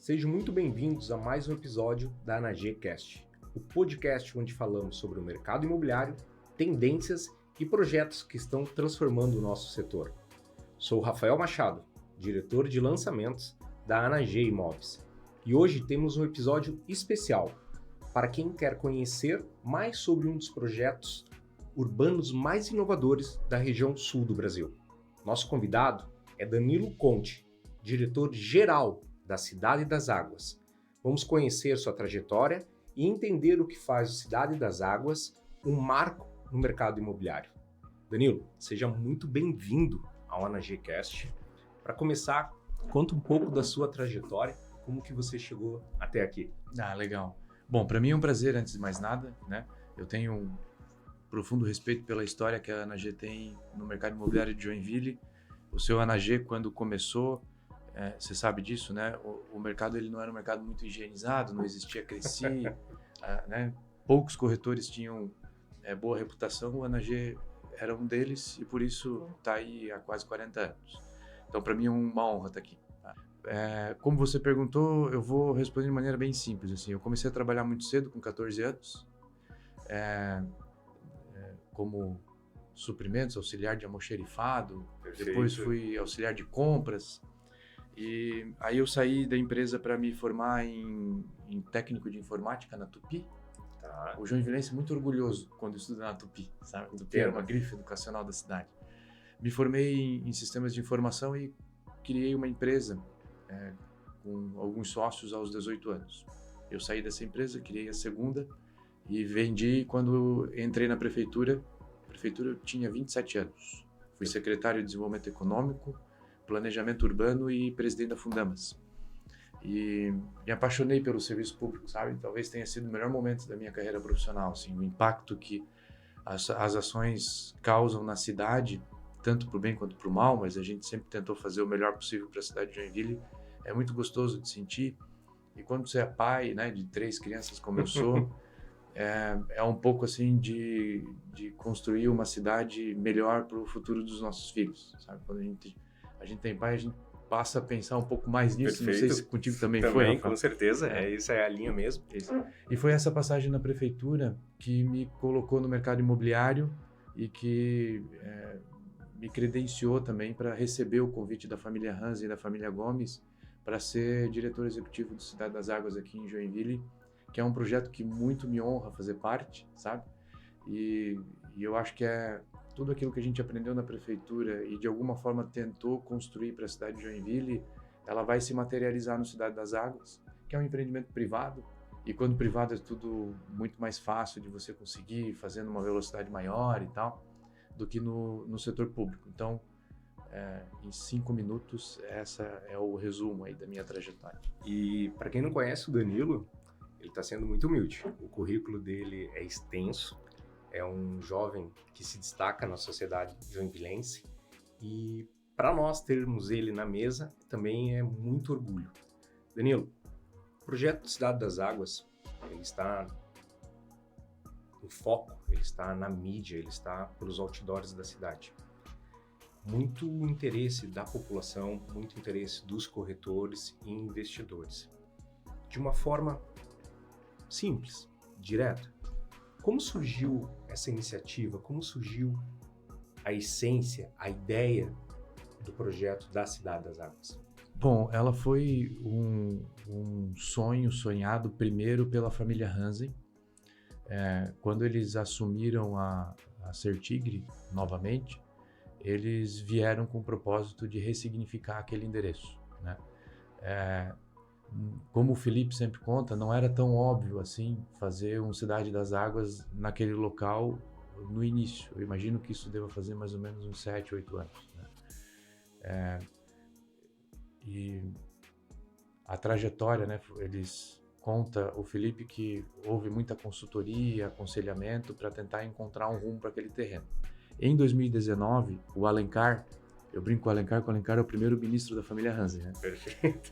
Sejam muito bem-vindos a mais um episódio da AnaGcast, o podcast onde falamos sobre o mercado imobiliário, tendências e projetos que estão transformando o nosso setor. Sou Rafael Machado, diretor de lançamentos da AnaG Imóveis, e hoje temos um episódio especial para quem quer conhecer mais sobre um dos projetos urbanos mais inovadores da região sul do Brasil. Nosso convidado é Danilo Conte, diretor-geral da Cidade das Águas. Vamos conhecer sua trajetória e entender o que faz a Cidade das Águas um marco no mercado imobiliário. Danilo, seja muito bem-vindo ao AnaGcast. Para começar, conta um pouco da sua trajetória, como que você chegou até aqui. Legal. Bom, para mim é um prazer, antes de mais nada, né? Eu tenho um profundo respeito pela história que a AnaG tem no mercado imobiliário de Joinville. O seu AnaG, quando começou, você sabe disso, né? O mercado ele não era um mercado muito higienizado, não existia Cresci, né? Poucos corretores tinham boa reputação, o AnaG era um deles e por isso está aí há quase 40 anos. Então, para mim é uma honra estar aqui. Como você perguntou, eu vou responder de maneira bem simples. Assim, eu comecei a trabalhar muito cedo, com 14 anos, como suprimentos, auxiliar de almoxerifado. Perfeito. Depois fui auxiliar de compras. E aí eu saí da empresa para me formar em técnico de informática na Tupi. Tá. O joinvilense é muito orgulhoso quando estuda na Tupi, sabe? A Tupi era uma grife educacional da cidade. Me formei em sistemas de informação e criei uma empresa com alguns sócios aos 18 anos. Eu saí dessa empresa, criei a segunda e vendi quando entrei na prefeitura. A prefeitura eu tinha 27 anos. Fui secretário de Desenvolvimento Econômico, Planejamento Urbano e presidente da Fundamas. E me apaixonei pelo serviço público, sabe? Talvez tenha sido o melhor momento da minha carreira profissional, assim, o impacto que as ações causam na cidade, tanto para o bem quanto para o mal, mas a gente sempre tentou fazer o melhor possível para a cidade de Joinville. É muito gostoso de sentir. E quando você é pai, né, de 3 crianças como eu sou, é um pouco assim de construir uma cidade melhor para o futuro dos nossos filhos, sabe? Quando a gente tem pai, a gente passa a pensar um pouco mais nisso. Perfeito. Não sei se contigo também foi, Rafa. Com certeza. Isso é a linha mesmo. Isso. E foi essa passagem na prefeitura que me colocou no mercado imobiliário e que me credenciou também para receber o convite da família Hansen e da família Gomes para ser diretor executivo do Cidade das Águas aqui em Joinville, que é um projeto que muito me honra fazer parte, sabe? E eu acho que tudo aquilo que a gente aprendeu na prefeitura e de alguma forma tentou construir para a cidade de Joinville, ela vai se materializar no Cidade das Águas, que é um empreendimento privado, e quando privado é tudo muito mais fácil de você conseguir, fazendo uma velocidade maior e tal, do que no setor público. Então, em 5 minutos, essa é o resumo aí da minha trajetória. E para quem não conhece o Danilo, ele está sendo muito humilde. O currículo dele é extenso, é um jovem que se destaca na sociedade joinvilense e para nós termos ele na mesa também é muito orgulho. Danilo, o projeto Cidade das Águas, ele está em foco, ele está na mídia, ele está pelos outdoors da cidade. Muito interesse da população, muito interesse dos corretores e investidores. De uma forma simples, direta. Como surgiu essa iniciativa? Como surgiu a essência, a ideia do projeto da Cidade das Águas? Bom, ela foi um sonho sonhado primeiro pela família Hansen. Quando eles assumiram a Sertigre novamente, eles vieram com o propósito de ressignificar aquele endereço, né? Como o Felipe sempre conta, não era tão óbvio assim fazer um Cidade das Águas naquele local no início. Eu imagino que isso deva fazer mais ou menos uns 7, 8 anos, né? E a trajetória, né? Conta o Felipe que houve muita consultoria, aconselhamento para tentar encontrar um rumo para aquele terreno. Em 2019, o Alencar, eu brinco com o Alencar é o primeiro ministro da família Hansen, né? Perfeito.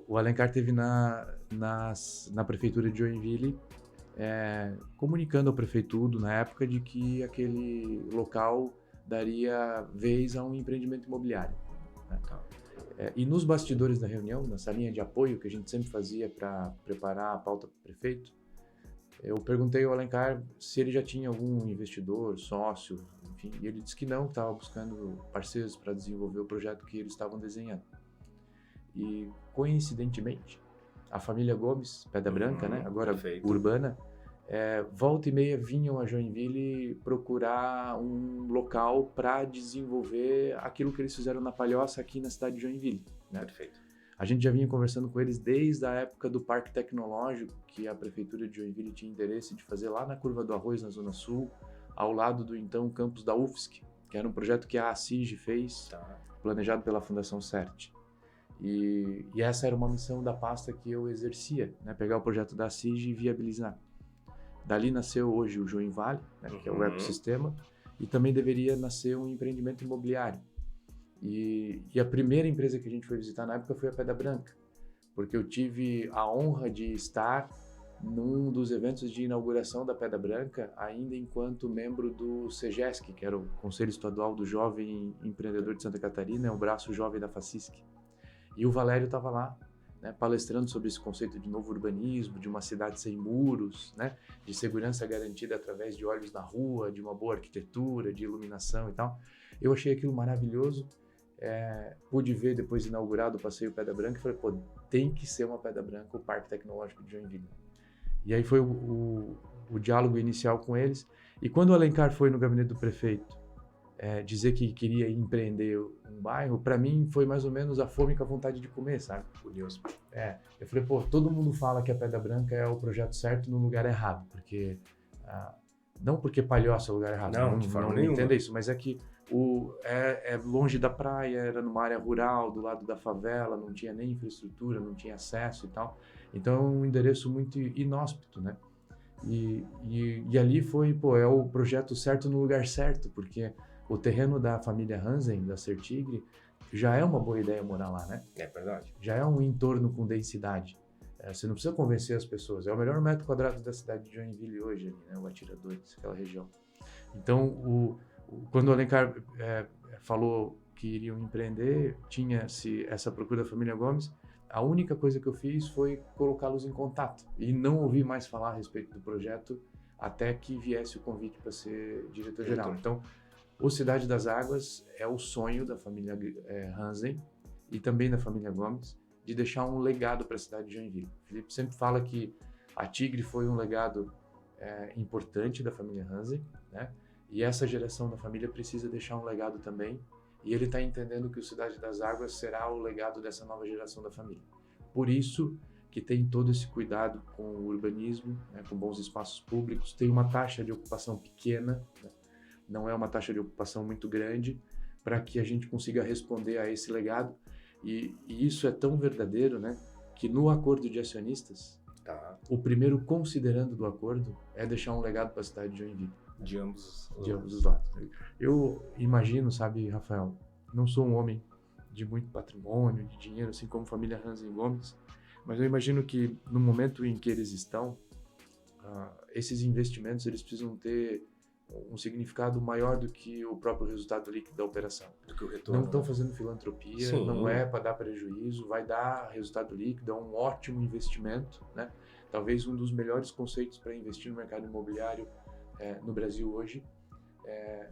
O Alencar esteve na prefeitura de Joinville comunicando ao prefeitudo na época de que aquele local daria vez a um empreendimento imobiliário, né? E nos bastidores da reunião, na salinha de apoio que a gente sempre fazia para preparar a pauta para o prefeito, eu perguntei ao Alencar se ele já tinha algum investidor, sócio, enfim, e ele disse que não, estava buscando parceiros para desenvolver o projeto que eles estavam desenhando. E, coincidentemente, a família Gomes, Pedra Branca, né, agora perfeito. Urbana, volta e meia vinham a Joinville procurar um local para desenvolver aquilo que eles fizeram na Palhoça aqui na cidade de Joinville, né? Perfeito. A gente já vinha conversando com eles desde a época do Parque Tecnológico, que a Prefeitura de Joinville tinha interesse de fazer lá na Curva do Arroz, na Zona Sul, ao lado do então campus da UFSC, que era um projeto que a CIG fez, planejado pela Fundação CERT. E essa era uma missão da pasta que eu exercia, né? Pegar o projeto da CIG e viabilizar. Dali nasceu hoje o Join Vale, né? Que é o ecossistema, e também deveria nascer um empreendimento imobiliário. E a primeira empresa que a gente foi visitar na época foi a Pedra Branca, porque eu tive a honra de estar num dos eventos de inauguração da Pedra Branca, ainda enquanto membro do CEGESC, que era o Conselho Estadual do Jovem Empreendedor de Santa Catarina, o braço jovem da FACISC. E o Valério estava lá, né, palestrando sobre esse conceito de novo urbanismo, de uma cidade sem muros, né, de segurança garantida através de olhos na rua, de uma boa arquitetura, de iluminação e tal. Eu achei aquilo maravilhoso. Pude ver depois inaugurado o Passeio Pedra Branca e falei, pô, tem que ser uma Pedra Branca o Parque Tecnológico de Joinville. E aí foi o diálogo inicial com eles. E quando o Alencar foi no gabinete do prefeito dizer que queria empreender um bairro, para mim foi mais ou menos a fome com a vontade de comer, sabe? Curioso. Eu falei, pô, todo mundo fala que a Pedra Branca é o projeto certo no lugar errado, porque não porque Palhoça é o lugar errado, não de forma nenhuma. Entenda isso, mas é que é longe da praia, era numa área rural, do lado da favela, não tinha nem infraestrutura, não tinha acesso e tal. Então é um endereço muito inóspito, né? E ali foi, pô, é o projeto certo no lugar certo, porque o terreno da família Hansen, da Sertigre, já é uma boa ideia morar lá, né? É verdade. Já é um entorno com densidade. Você não precisa convencer as pessoas. É o melhor metro quadrado da cidade de Joinville hoje, ali, né? O Atiradores, aquela região. Então, quando o Alencar falou que iriam empreender, tinha-se essa procura da família Gomes, a única coisa que eu fiz foi colocá-los em contato e não ouvi mais falar a respeito do projeto até que viesse o convite para ser diretor-geral. Então, o Cidade das Águas é o sonho da família Hansen e também da família Gomes de deixar um legado para a cidade de Joinville. O Felipe sempre fala que a Tigre foi um legado importante da família Hansen, né? E essa geração da família precisa deixar um legado também, e ele está entendendo que o Cidade das Águas será o legado dessa nova geração da família. Por isso que tem todo esse cuidado com o urbanismo, né, com bons espaços públicos, tem uma taxa de ocupação pequena, né, não é uma taxa de ocupação muito grande, para que a gente consiga responder a esse legado, e isso é tão verdadeiro, né, que no acordo de acionistas, o primeiro considerando do acordo é deixar um legado para a cidade de Joinville. De ambos os lados. Eu imagino, sabe, Rafael, não sou um homem de muito patrimônio, de dinheiro, assim como a família Hansen Gomes, mas eu imagino que no momento em que eles estão, esses investimentos eles precisam ter um significado maior do que o próprio resultado líquido da operação. Do que o retorno. Não estão fazendo filantropia, sim, não é para dar prejuízo, vai dar resultado líquido, é um ótimo investimento, né? Talvez um dos melhores conceitos para investir no mercado imobiliário no Brasil hoje,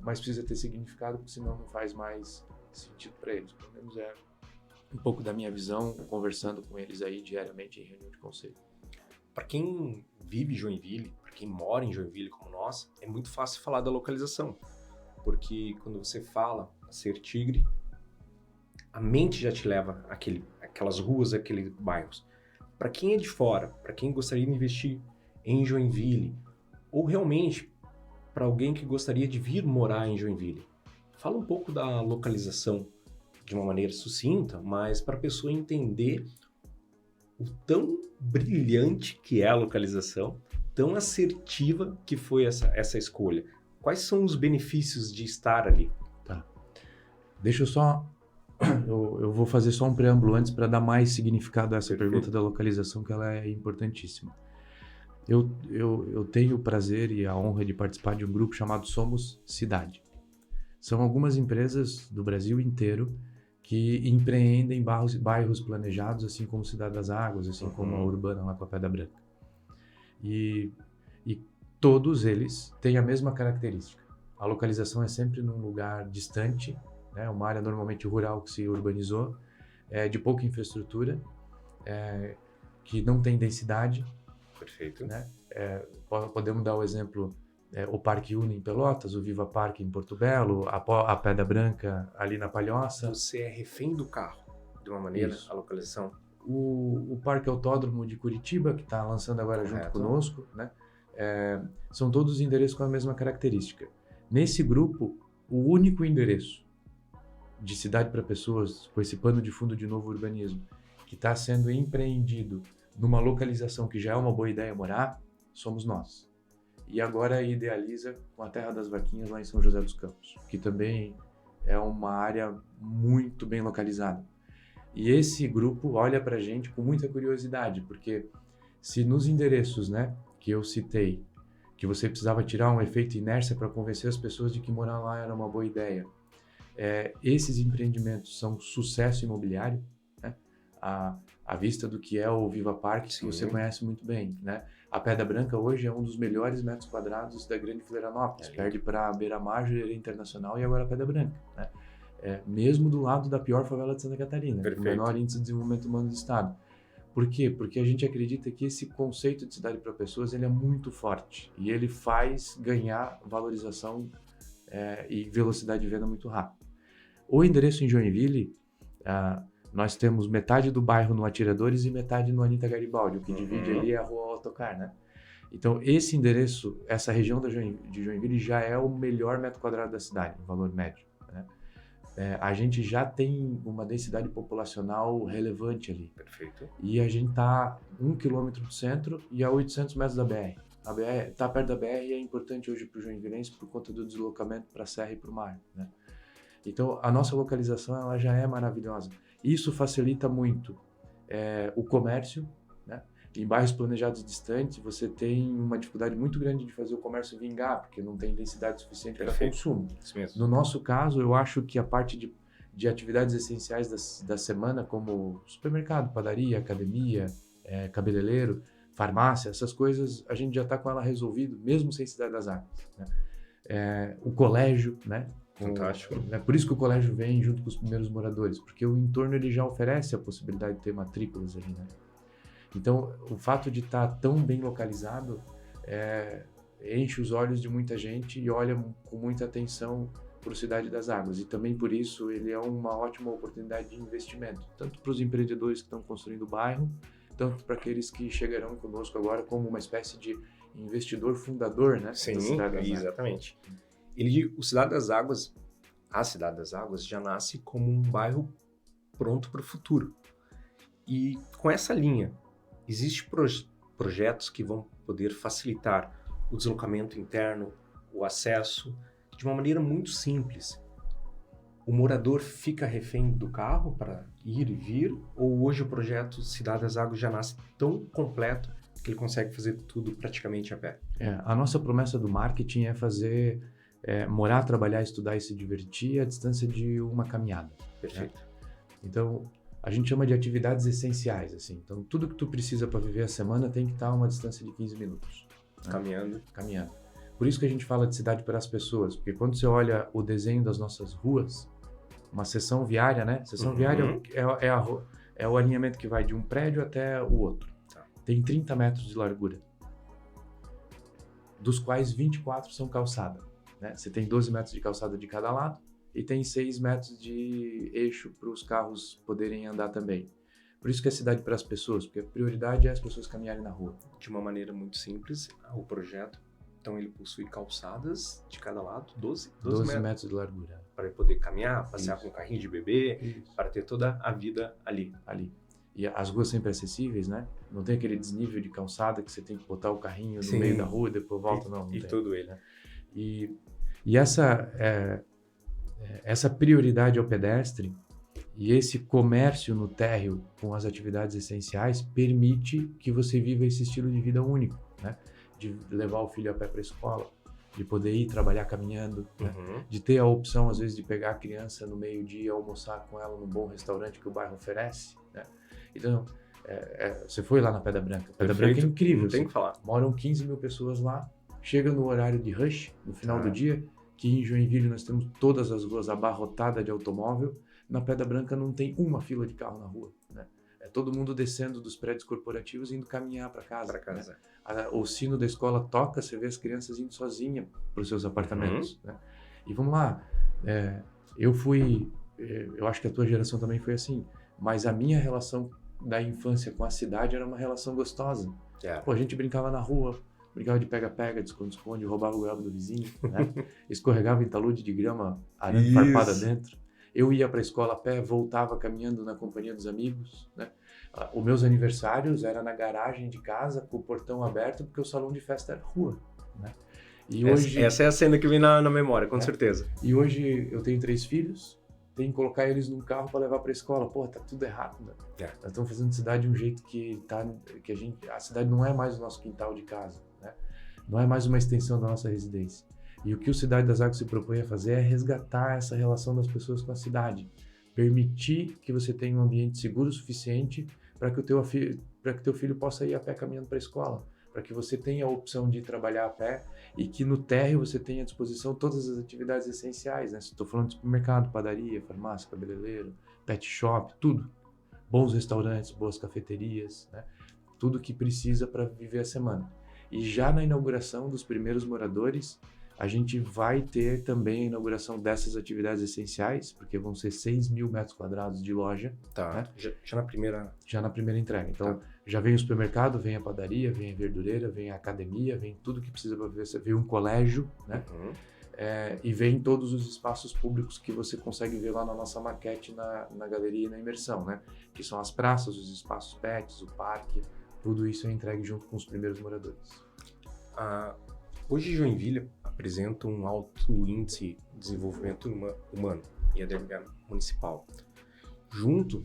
mas precisa ter significado, porque senão não faz mais sentido para eles. Pelo menos é um pouco da minha visão, conversando com eles aí diariamente em reunião de conselho. Para quem vive em Joinville, para quem mora em Joinville como nós, é muito fácil falar da localização, porque quando você fala Sertigre, a mente já te leva aquelas ruas, aqueles bairros. Para quem é de fora, para quem gostaria de investir em Joinville, ou realmente para alguém que gostaria de vir morar em Joinville, fala um pouco da localização de uma maneira sucinta, mas para a pessoa entender o tão brilhante que é a localização, tão assertiva que foi essa escolha. Quais são os benefícios de estar ali? Tá. Deixa eu só... Eu vou fazer só um preâmbulo antes para dar mais significado a essa pergunta da localização, que ela é importantíssima. Eu tenho o prazer e a honra de participar de um grupo chamado Somos Cidade. São algumas empresas do Brasil inteiro que empreendem bairros planejados, assim como Cidade das Águas, assim como a Urbana lá com a Pedra Branca. E todos eles têm a mesma característica. A localização é sempre num lugar distante, né? Uma área normalmente rural que se urbanizou, de pouca infraestrutura, que não tem densidade. Perfeito. Né? Podemos dar o exemplo, o Parque Uni em Pelotas, o Viva Parque em Porto Belo, a Pedra Branca ali na Palhoça. Você é refém do carro, de uma maneira, a localização? O Parque Autódromo de Curitiba, que está lançando agora junto conosco, né? São todos endereços com a mesma característica. Nesse grupo, o único endereço de cidade para pessoas, com esse pano de fundo de novo urbanismo, que está sendo empreendido numa localização que já é uma boa ideia morar, somos nós. E agora idealiza com a Terra das Vaquinhas lá em São José dos Campos, que também é uma área muito bem localizada. E esse grupo olha para a gente com muita curiosidade, porque se nos endereços, né, que eu citei, que você precisava tirar um efeito inércia para convencer as pessoas de que morar lá era uma boa ideia, esses empreendimentos são sucesso imobiliário, né? À vista do que é o Viva Parque, que você conhece muito bem, né? A Pedra Branca hoje é um dos melhores metros quadrados da Grande Florianópolis, perde para a Beira-Mar, Jurerê Internacional e agora a Pedra Branca, né? Mesmo do lado da pior favela de Santa Catarina, o menor índice de desenvolvimento humano do estado. Por quê? Porque a gente acredita que esse conceito de cidade para pessoas ele é muito forte e ele faz ganhar valorização e velocidade de venda muito rápido. O endereço em Joinville, nós temos metade do bairro no Atiradores e metade no Anita Garibaldi, o que divide ali é a Rua Autocar, né? Então, esse endereço, essa região de Joinville já é o melhor metro quadrado da cidade, o valor médio, né? A gente já tem uma densidade populacional relevante ali. Perfeito. E a gente está 1 quilômetro do centro e a 800 metros da BR. A BR está perto da BR e é importante hoje para o joinvilense por conta do deslocamento para a serra e para o mar, né? Então, a nossa localização ela já é maravilhosa. Isso facilita muito o comércio, né? Em bairros planejados distantes, você tem uma dificuldade muito grande de fazer o comércio vingar, porque não tem densidade suficiente para consumo. Isso mesmo. No nosso caso, eu acho que a parte de atividades essenciais da semana, como supermercado, padaria, academia, cabeleireiro, farmácia, essas coisas, a gente já está com ela resolvido, mesmo sem Cidade das Águas, né? O colégio, né? Fantástico. Por isso que o colégio vem junto com os primeiros moradores, porque o entorno ele já oferece a possibilidade de ter matrículas ali, né? Então, o fato de estar tão bem localizado enche os olhos de muita gente e olha com muita atenção para a Cidade das Águas. E também por isso ele é uma ótima oportunidade de investimento, tanto para os empreendedores que estão construindo o bairro, tanto para aqueles que chegarão conosco agora como uma espécie de investidor fundador, né? Sim, da Cidade das exatamente. A Cidade das Águas já nasce como um bairro pronto para o futuro. E com essa linha, existem projetos que vão poder facilitar o deslocamento interno, o acesso, de uma maneira muito simples. O morador fica refém do carro para ir e vir, ou hoje o projeto Cidade das Águas já nasce tão completo que ele consegue fazer tudo praticamente a pé? A nossa promessa do marketing é fazer morar, trabalhar, estudar e se divertir à distância de uma caminhada. Perfeito. Né? Então, a gente chama de atividades essenciais, assim. Então, tudo que tu precisa para viver a semana tem que estar a uma distância de 15 minutos. Né? Caminhando. Por isso que a gente fala de cidade para as pessoas, porque quando você olha o desenho das nossas ruas, uma seção viária, né? Seção viária é o alinhamento que vai de um prédio até o outro. Tem 30 metros de largura, dos quais 24 são calçada. Né? Você tem 12 metros de calçada de cada lado e tem 6 metros de eixo para os carros poderem andar também. Por isso que é cidade para as pessoas, porque a prioridade é as pessoas caminharem na rua. De uma maneira muito simples, o projeto, então ele possui calçadas de cada lado, 12 metros de largura. Para ele poder caminhar, passear com um carrinho de bebê, para ter toda a vida ali. E as ruas sempre acessíveis, né? Não tem aquele desnível de calçada que você tem que botar o carrinho no meio da rua e depois volta, não e tem. tudo ele, né? E essa prioridade ao pedestre e esse comércio no térreo com as atividades essenciais permite que você viva esse estilo de vida único, né? De levar o filho a pé para a escola, de poder ir trabalhar caminhando, né? De ter a opção, às vezes, de pegar a criança no meio-dia e almoçar com ela num bom restaurante que o bairro oferece, né? Então, você foi lá na Pedra Branca. Pedra Branca é incrível. Tem que falar. Moram 15 mil pessoas lá, chega no horário de rush, no final do dia, que em Joinville nós temos todas as ruas abarrotadas de automóvel. Na Pedra Branca não tem uma fila de carro na rua, né? É todo mundo descendo dos prédios corporativos e indo caminhar para casa. Né? O sino da escola toca, você vê as crianças indo sozinhas para os seus apartamentos. Né? E vamos lá, eu acho que a tua geração também foi assim, mas a minha relação da infância com a cidade era uma relação gostosa. Pô, a gente brincava na rua, brincava de pega-pega, de esconde-esconde, roubava o goiaba do vizinho, né? Escorregava em talude de grama, arame farpada dentro. Eu ia para a escola a pé, voltava caminhando na companhia dos amigos, né? Os meus aniversários era na garagem de casa, com o portão aberto, porque o salão de festa era rua, né? E hoje, essa é a cena que vem na memória, com certeza. E hoje eu tenho 3 filhos, tenho que colocar eles num carro para levar para a escola. Pô, tá tudo errado, né? Nós estamos fazendo cidade de um jeito que a cidade não é mais o nosso quintal de casa, né? Não é mais uma extensão da nossa residência. E o que o Cidade das Águas se propõe a fazer é resgatar essa relação das pessoas com a cidade. Permitir que você tenha um ambiente seguro o suficiente para que o teu filho possa ir a pé caminhando para a escola. Para que você tenha a opção de trabalhar a pé e que no térreo você tenha à disposição todas as atividades essenciais, né? Estou falando de supermercado, padaria, farmácia, cabeleireiro, pet shop, tudo. Bons restaurantes, boas cafeterias, né? Tudo que precisa para viver a semana. E já na inauguração dos primeiros moradores, a gente vai ter também a inauguração dessas atividades essenciais, porque vão ser 6 mil metros quadrados de loja. Né? Já na primeira... Já na primeira entrega. Então, já vem o supermercado, vem a padaria, vem a verdureira, vem a academia, vem tudo que precisa para viver. Você vê um colégio, né? E vem todos os espaços públicos que você consegue ver lá na nossa maquete, na galeria e na imersão, né? Que são as praças, os espaços pets, o parque, tudo isso é entregue junto com os primeiros moradores. Hoje Joinville apresenta um alto índice de desenvolvimento humano e municipal. Junto,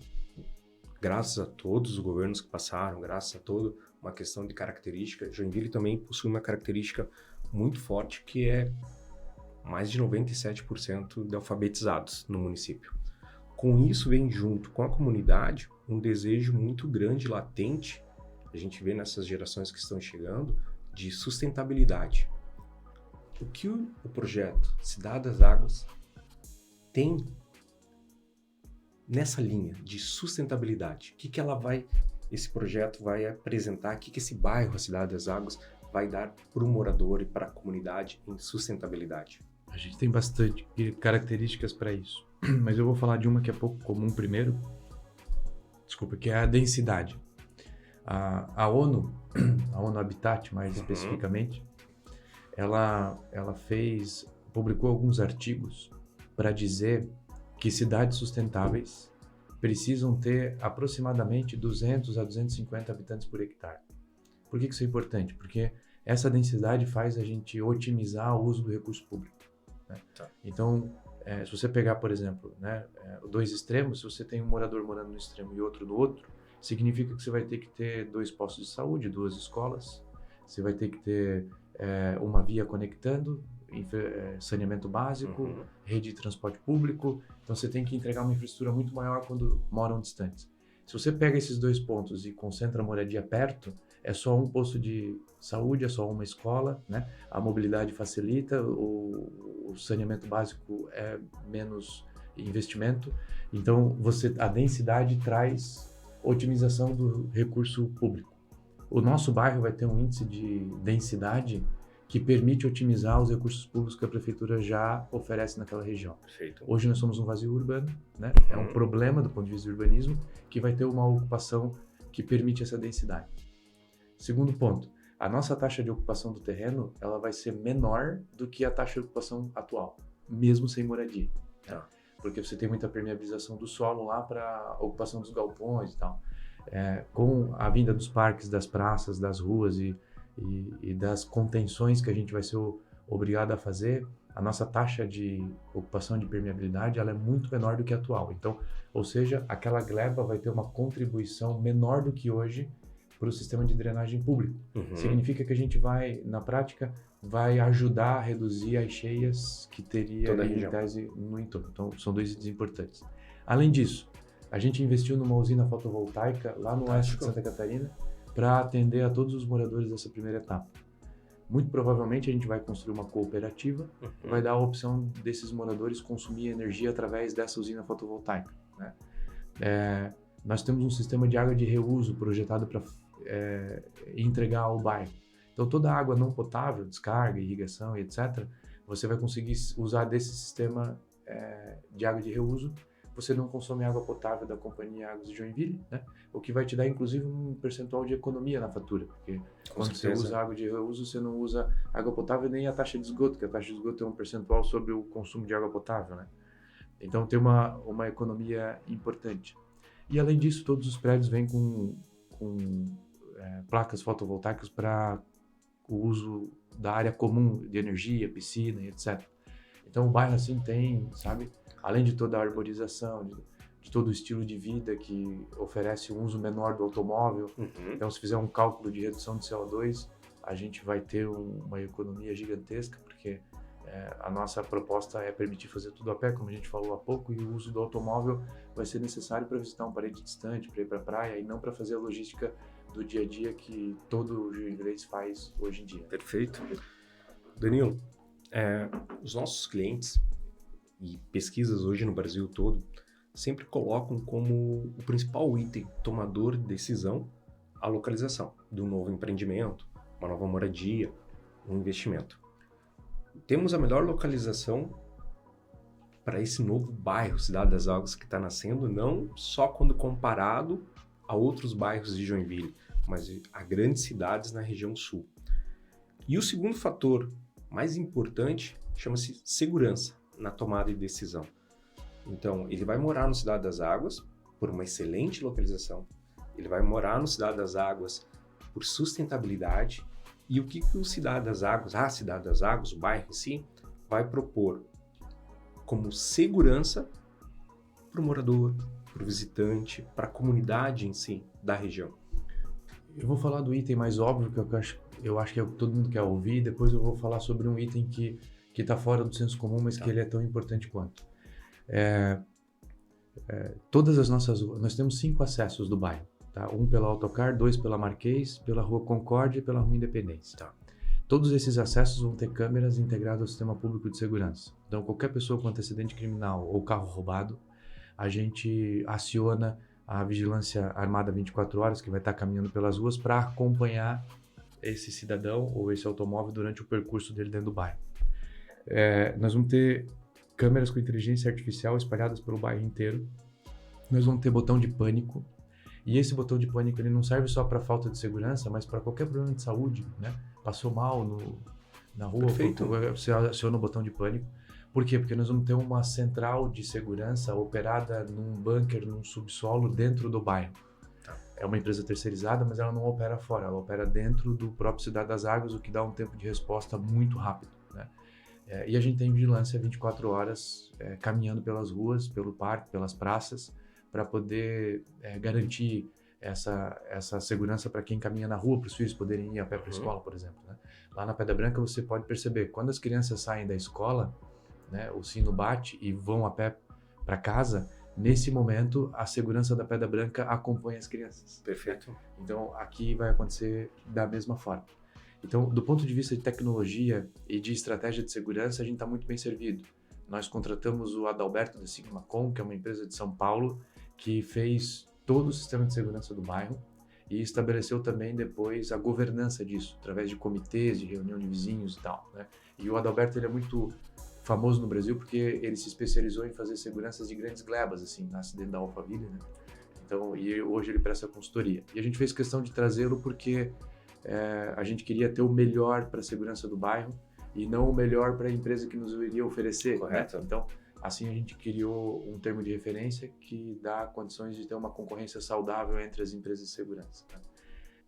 graças a todos os governos que passaram, graças a toda uma questão de característica, Joinville também possui uma característica muito forte que é mais de 97% de alfabetizados no município. Com isso vem junto com a comunidade um desejo muito grande, latente, a gente vê nessas gerações que estão chegando, de sustentabilidade. O que o projeto Cidade das Águas tem nessa linha de sustentabilidade? O que esse projeto vai apresentar? O que esse bairro, a Cidade das Águas, vai dar para o morador e para a comunidade em sustentabilidade? A gente tem bastante características para isso, mas eu vou falar de uma que é pouco comum primeiro, que é a densidade. A ONU Habitat, mais especificamente, ela publicou alguns artigos para dizer que cidades sustentáveis precisam ter aproximadamente 200 a 250 habitantes por hectare. Por que isso é importante? Porque essa densidade faz a gente otimizar o uso do recurso público, né? Então, se você pegar, por exemplo, né, 2 extremos, se você tem um morador morando no extremo e outro no outro, significa que você vai ter que ter 2 postos de saúde, 2 escolas, você vai ter que ter uma via conectando, saneamento básico, rede de transporte público. Então você tem que entregar uma infraestrutura muito maior quando moram distantes. Se você pega esses 2 pontos e concentra a moradia perto, é só um posto de saúde, é só uma escola, né? A mobilidade facilita, o saneamento básico é menos investimento. Então a densidade traz otimização do recurso público. O nosso bairro vai ter um índice de densidade que permite otimizar os recursos públicos que a prefeitura já oferece naquela região. Perfeito. Hoje nós somos um vazio urbano, né? É um problema do ponto de vista do urbanismo que vai ter uma ocupação que permite essa densidade. Segundo ponto, a nossa taxa de ocupação do terreno ela vai ser menor do que a taxa de ocupação atual, mesmo sem moradia. Né? Porque você tem muita permeabilização do solo lá para ocupação dos galpões e tal. Com a vinda dos parques, das praças, das ruas e das contenções que a gente vai ser obrigado a fazer, a nossa taxa de ocupação de permeabilidade ela é muito menor do que a atual. Então, ou seja, aquela gleba vai ter uma contribuição menor do que hoje para o sistema de drenagem público. Significa que a gente vai, na prática, vai ajudar a reduzir as cheias que teria Toda a em região. tese no entorno. Então, são 2 itens importantes. Além disso, a gente investiu numa usina fotovoltaica lá no oeste de Santa Catarina para atender a todos os moradores dessa primeira etapa. Muito provavelmente a gente vai construir uma cooperativa, vai dar a opção desses moradores consumir energia através dessa usina fotovoltaica, né? Nós temos um sistema de água de reuso projetado para entregar ao bairro. Então toda a água não potável, descarga, irrigação e etc., você vai conseguir usar desse sistema de água de reuso. Você não consome água potável da Companhia Águas de Joinville, né? O que vai te dar, inclusive, um percentual de economia na fatura, porque quando você usa água de reuso, você não usa água potável nem a taxa de esgoto, que a taxa de esgoto é um percentual sobre o consumo de água potável, né? Então tem uma economia importante. E além disso, todos os prédios vêm com placas fotovoltaicas para o uso da área comum de energia, piscina e etc. Então o bairro assim tem, sabe, além de toda a arborização, de todo o estilo de vida que oferece um uso menor do automóvel. Então se fizer um cálculo de redução de CO2, a gente vai ter uma economia gigantesca, porque a nossa proposta é permitir fazer tudo a pé, como a gente falou há pouco, e o uso do automóvel vai ser necessário para visitar um parente distante, para ir para a praia, e não para fazer a logística do dia a dia que todo joinvilense faz hoje em dia. Perfeito. Danilo, os nossos clientes e pesquisas hoje no Brasil todo sempre colocam como o principal item tomador de decisão a localização de um novo empreendimento, uma nova moradia, um investimento. Temos a melhor localização para esse novo bairro Cidade das Águas que está nascendo, não só quando comparado a outros bairros de Joinville, mas a grandes cidades na região sul. E o segundo fator mais importante chama-se segurança na tomada de decisão. Então, ele vai morar no Cidade das Águas por uma excelente localização, ele vai morar no Cidade das Águas por sustentabilidade. E o que o Cidade das Águas, a Cidade das Águas, o bairro em si, vai propor como segurança para o morador, para o visitante, para a comunidade em si da região? Eu vou falar do item mais óbvio, que eu acho que é o que todo mundo quer ouvir, depois eu vou falar sobre um item que está fora do senso comum, mas que ele é tão importante quanto. Todas as nossas ruas, nós temos 5 acessos do bairro, tá? Um pela Autocar, 2 pela Marquês, pela Rua Concórdia e pela Rua Independência. Tá. Todos esses acessos vão ter câmeras integradas ao sistema público de segurança. Então, qualquer pessoa com antecedente criminal ou carro roubado, a gente aciona a vigilância armada 24 horas, que vai estar caminhando pelas ruas para acompanhar esse cidadão ou esse automóvel durante o percurso dele dentro do bairro. Nós vamos ter câmeras com inteligência artificial espalhadas pelo bairro inteiro. Nós vamos ter botão de pânico. E esse botão de pânico ele não serve só para falta de segurança, mas para qualquer problema de saúde, né? Passou mal na rua, você aciona o botão de pânico. Por quê? Porque nós vamos ter uma central de segurança operada num bunker, num subsolo dentro do bairro. É uma empresa terceirizada, mas ela não opera fora, ela opera dentro do próprio Cidade das Águas, o que dá um tempo de resposta muito rápido, né? E a gente tem vigilância 24 horas caminhando pelas ruas, pelo parque, pelas praças, para poder garantir essa segurança para quem caminha na rua, para os filhos poderem ir a pé para a escola, por exemplo, né? Lá na Pedra Branca você pode perceber, quando as crianças saem da escola, né, o sino bate e vão a pé para casa, nesse momento a segurança da Pedra Branca acompanha as crianças. Perfeito. Então aqui vai acontecer da mesma forma. Então, do ponto de vista de tecnologia e de estratégia de segurança, a gente está muito bem servido. Nós contratamos o Adalberto da Sigmacom, que é uma empresa de São Paulo, que fez todo o sistema de segurança do bairro e estabeleceu também depois a governança disso, através de comitês, de reunião de vizinhos e tal, né? E o Adalberto ele é muito famoso no Brasil porque ele se especializou em fazer seguranças de grandes glebas, assim, nasce dentro da Alphaville, né? Então, e hoje ele presta consultoria. E a gente fez questão de trazê-lo porque a gente queria ter o melhor para a segurança do bairro e não o melhor para a empresa que nos iria oferecer. Correto. Né? Então, assim a gente criou um termo de referência que dá condições de ter uma concorrência saudável entre as empresas de segurança. Tá?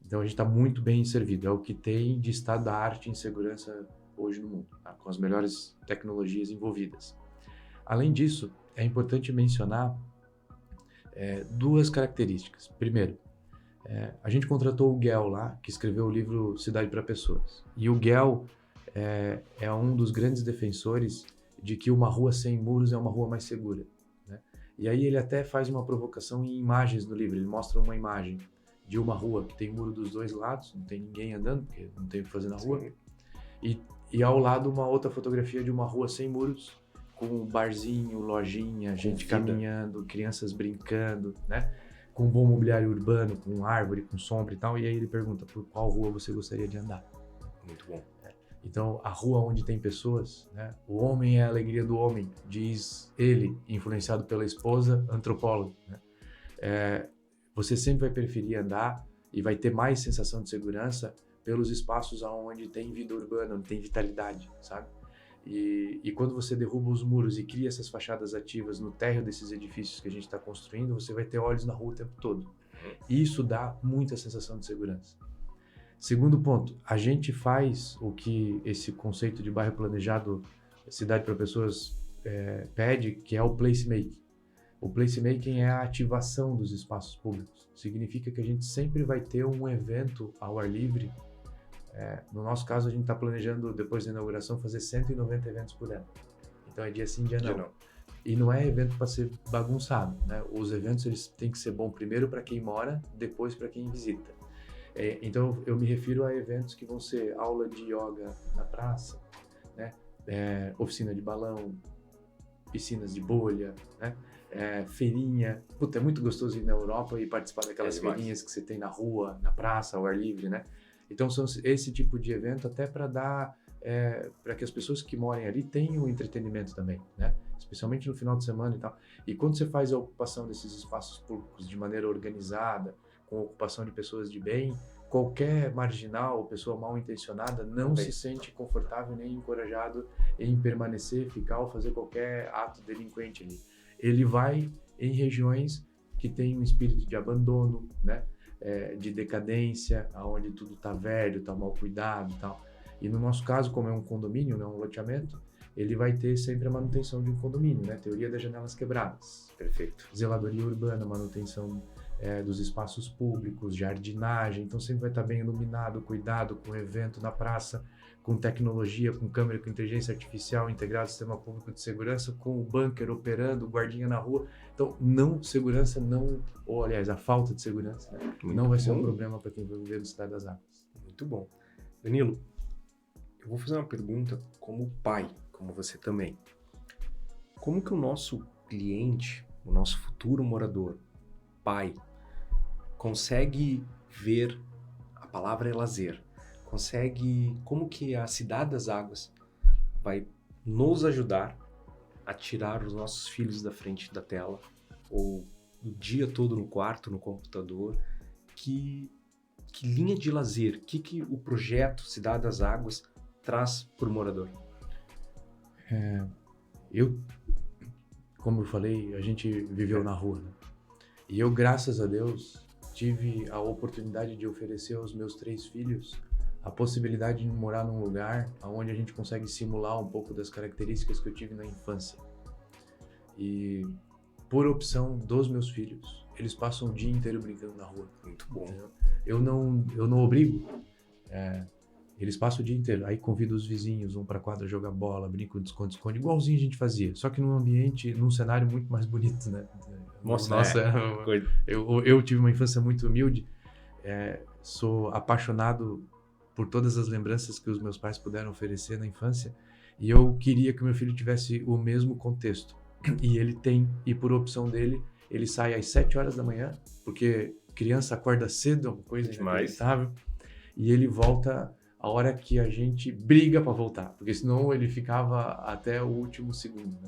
Então, a gente está muito bem servido. É o que tem de estado da arte em segurança hoje no mundo, tá? Com as melhores tecnologias envolvidas. Além disso, é importante mencionar 2 características. Primeiro, a gente contratou o Guel lá, que escreveu o livro Cidade para Pessoas. E o Guel é um dos grandes defensores de que uma rua sem muros é uma rua mais segura, né? E aí ele até faz uma provocação em imagens no livro. Ele mostra uma imagem de uma rua que tem muro dos dois lados, não tem ninguém andando, porque não tem o que fazer na rua. E ao lado uma outra fotografia de uma rua sem muros, com um barzinho, lojinha, gente caminhando, crianças brincando, né? Com um bom mobiliário urbano, com árvore, com sombra e tal. E aí ele pergunta, por qual rua você gostaria de andar? Muito bom. Então, a rua onde tem pessoas, né? O homem é a alegria do homem, diz ele, influenciado pela esposa, antropólogo, né? Você sempre vai preferir andar e vai ter mais sensação de segurança pelos espaços onde tem vida urbana, onde tem vitalidade, sabe? E quando você derruba os muros e cria essas fachadas ativas no térreo desses edifícios que a gente está construindo, você vai ter olhos na rua o tempo todo. E isso dá muita sensação de segurança. Segundo ponto, a gente faz o que esse conceito de bairro planejado, cidade para pessoas, pede, que é o placemaking. O placemaking é a ativação dos espaços públicos. Significa que a gente sempre vai ter um evento ao ar livre. No nosso caso, a gente está planejando, depois da inauguração, fazer 190 eventos por ano. Então é dia sim, dia não. E não é evento para ser bagunçado, né? Os eventos eles têm que ser bom primeiro para quem mora, depois para quem visita. Então eu me refiro a eventos que vão ser aula de yoga na praça, né? Oficina de balão, piscinas de bolha, né? Feirinha. Puta, é muito gostoso ir na Europa e participar daquelas feirinhas que você tem na rua, na praça, ao ar livre, né? Então são esse tipo de evento até para dar, para que as pessoas que morem ali tenham entretenimento também, né? Especialmente no final de semana e tal. E quando você faz a ocupação desses espaços públicos de maneira organizada, com ocupação de pessoas de bem, qualquer marginal ou pessoa mal intencionada não se sente confortável nem encorajado em permanecer, ficar ou fazer qualquer ato delinquente ali. Ele vai em regiões que têm um espírito de abandono, né? De decadência, onde tudo está velho, está mal cuidado e tal. E no nosso caso, como é um condomínio, não um loteamento, ele vai ter sempre a manutenção de um condomínio, né? Teoria das janelas quebradas. Perfeito. Zeladoria urbana, manutenção dos espaços públicos, jardinagem. Então sempre vai estar bem iluminado, cuidado com o evento na praça, com tecnologia, com câmera, com inteligência artificial, integrado sistema público de segurança, com o bunker operando, guardinha na rua. Então, segurança não, ou aliás, a falta de segurança, né? Não vai ser um problema para quem vai viver no Cidade das Águas. Muito bom. Danilo, eu vou fazer uma pergunta como pai, como você também. Como que o nosso cliente, o nosso futuro morador, pai, consegue ver, a palavra é lazer, como que a Cidade das Águas vai nos ajudar a tirar os nossos filhos da frente da tela, ou o dia todo no quarto, no computador, que linha de lazer, que o projeto Cidade das Águas traz para o morador? Como eu falei, a gente viveu na rua, né? E eu, graças a Deus, tive a oportunidade de oferecer aos meus 3 filhos a possibilidade de morar num lugar onde a gente consegue simular um pouco das características que eu tive na infância. E por opção dos meus filhos, eles passam o dia inteiro brincando na rua. Muito bom. Eu não obrigo. Eles passam o dia inteiro. Aí convido os vizinhos, vão pra quadra jogar bola, brincam de esconde-esconde, igualzinho a gente fazia. Só que num ambiente, num cenário muito mais bonito, né? Nossa, eu tive uma infância muito humilde. Sou apaixonado por todas as lembranças que os meus pais puderam oferecer na infância. E eu queria que o meu filho tivesse o mesmo contexto. E ele tem. E por opção dele, ele sai às 7 horas da manhã, porque criança acorda cedo, é uma coisa inacreditável. E ele volta a hora que a gente briga para voltar, porque senão ele ficava até o último segundo,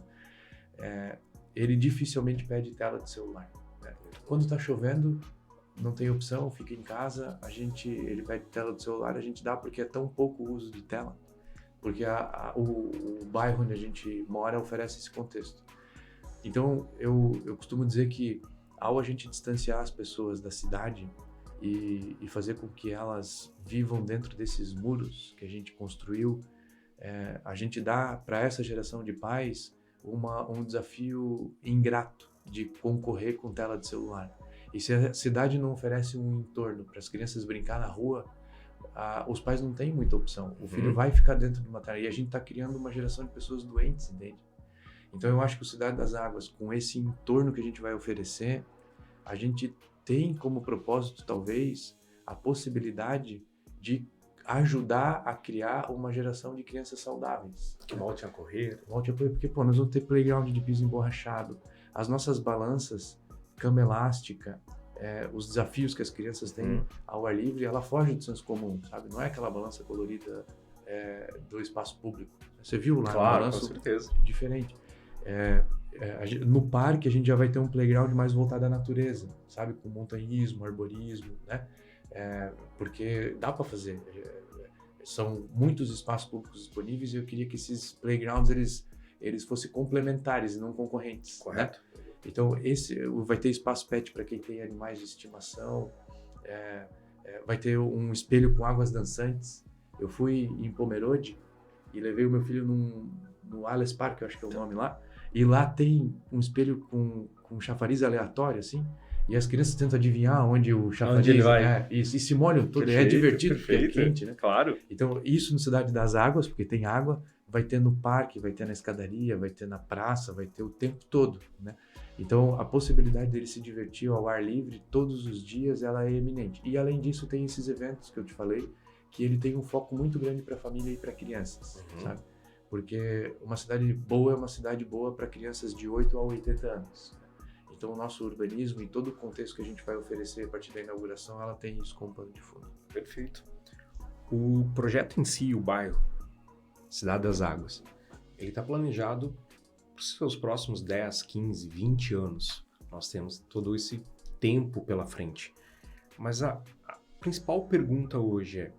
né? Ele dificilmente pede tela de celular, né? Quando está chovendo, não tem opção, fica em casa, ele pede tela de celular, a gente dá porque é tão pouco uso de tela, porque o bairro onde a gente mora oferece esse contexto. Então, eu costumo dizer que ao a gente distanciar as pessoas da cidade e fazer com que elas vivam dentro desses muros que a gente construiu, a gente dá para essa geração de pais um desafio ingrato de concorrer com tela de celular. E se a cidade não oferece um entorno para as crianças brincar na rua, os pais não têm muita opção. O filho vai ficar dentro de uma tarefa. E a gente está criando uma geração de pessoas doentes, entende? Então eu acho que o Cidade das Águas, com esse entorno que a gente vai oferecer, a gente tem como propósito, talvez, a possibilidade de ajudar a criar uma geração de crianças saudáveis. Que volte a correr. Volte a correr, porque, nós vamos ter playground de piso emborrachado, as nossas balanças, cama elástica, os desafios que as crianças têm ao ar livre, ela foge do senso comum, sabe? Não é aquela balança colorida do espaço público. Você viu lá? Claro, balanço com certeza. Diferente. No parque a gente já vai ter um playground mais voltado à natureza, sabe? Com montanhismo, arborismo, né? Porque dá para fazer. São muitos espaços públicos disponíveis e eu queria que esses playgrounds eles fossem complementares e não concorrentes. Correto. Né? Então, vai ter espaço pet para quem tem animais de estimação, vai ter um espelho com águas dançantes. Eu fui em Pomerode e levei o meu filho no Alice Park, eu acho que é o nome lá, e lá tem um espelho com chafariz aleatório, assim, e as crianças tentam adivinhar onde o chafariz ele vai. e se molham tudo. Perfeito, é divertido, perfeito. porque é quente, né? Claro. Então, isso no Cidade das Águas, porque tem água, vai ter no parque, vai ter na escadaria, vai ter na praça, vai ter o tempo todo, né? Então, a possibilidade dele se divertir ao ar livre todos os dias, ela é eminente. E, além disso, tem esses eventos que eu te falei, que ele tem um foco muito grande para a família e para crianças, sabe? Porque uma cidade boa é uma cidade boa para crianças de 8 a 80 anos. Então, o nosso urbanismo e todo o contexto que a gente vai oferecer a partir da inauguração, ela tem isso como pano de fundo. Perfeito. O projeto em si, o bairro Cidade das Águas, ele está planejado para os seus próximos 10, 15, 20 anos. Nós temos todo esse tempo pela frente. Mas a principal pergunta hoje é: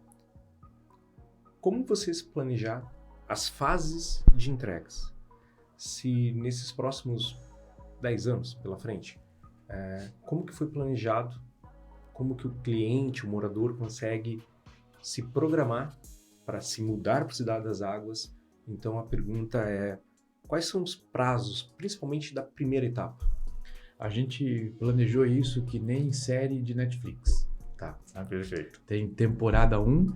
como vocês planejar as fases de entregas? Se nesses próximos 10 anos pela frente, como que foi planejado? Como que o cliente, o morador consegue se programar para se mudar para a Cidade das Águas? Então a pergunta é: quais são os prazos, principalmente da primeira etapa? A gente planejou isso que nem série de Netflix. Tá, perfeito. Tem temporada 1,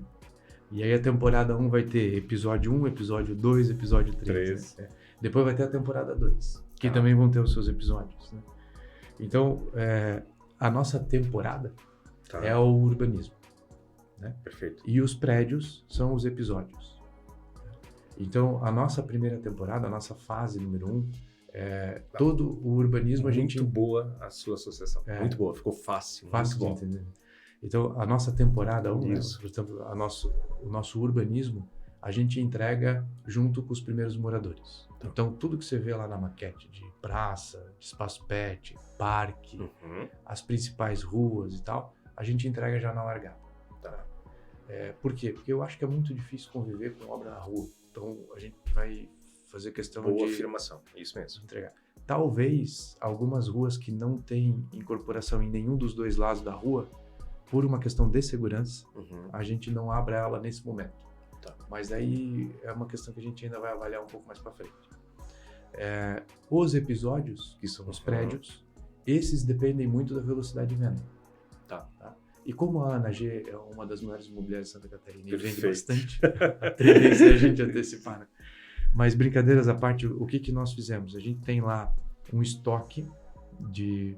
e aí a temporada 1 vai ter episódio 1, episódio 2, episódio 3. Né? Depois vai ter a temporada 2, que também vão ter os seus episódios. Né? Então, a nossa temporada é o urbanismo. Né? Perfeito. E os prédios são os episódios. Então, a nossa primeira temporada, a nossa fase número 1, todo o urbanismo a gente... Muito boa a sua associação. Muito boa, ficou fácil. Fácil de entender. Então, a nossa temporada 1, por exemplo, o nosso urbanismo, a gente entrega junto com os primeiros moradores. Então, tudo que você vê lá na maquete de praça, de espaço pet, parque, as principais ruas e tal, a gente entrega já na largada. Tá? Por quê? Porque eu acho que é muito difícil conviver com obra na rua. Então, a gente vai fazer questão Boa afirmação, isso mesmo. Entregar. Talvez algumas ruas que não têm incorporação em nenhum dos dois lados da rua, por uma questão de segurança, a gente não abra ela nesse momento. Tá. Mas aí é uma questão que a gente ainda vai avaliar um pouco mais para frente. Os episódios, que são os prédios, esses dependem muito da velocidade de venda. Tá? E como a Ana G é uma das maiores imobiliárias de Santa Catarina e vende bastante, a tendência é a gente antecipar. Né? Mas brincadeiras à parte, o que nós fizemos? A gente tem lá um estoque de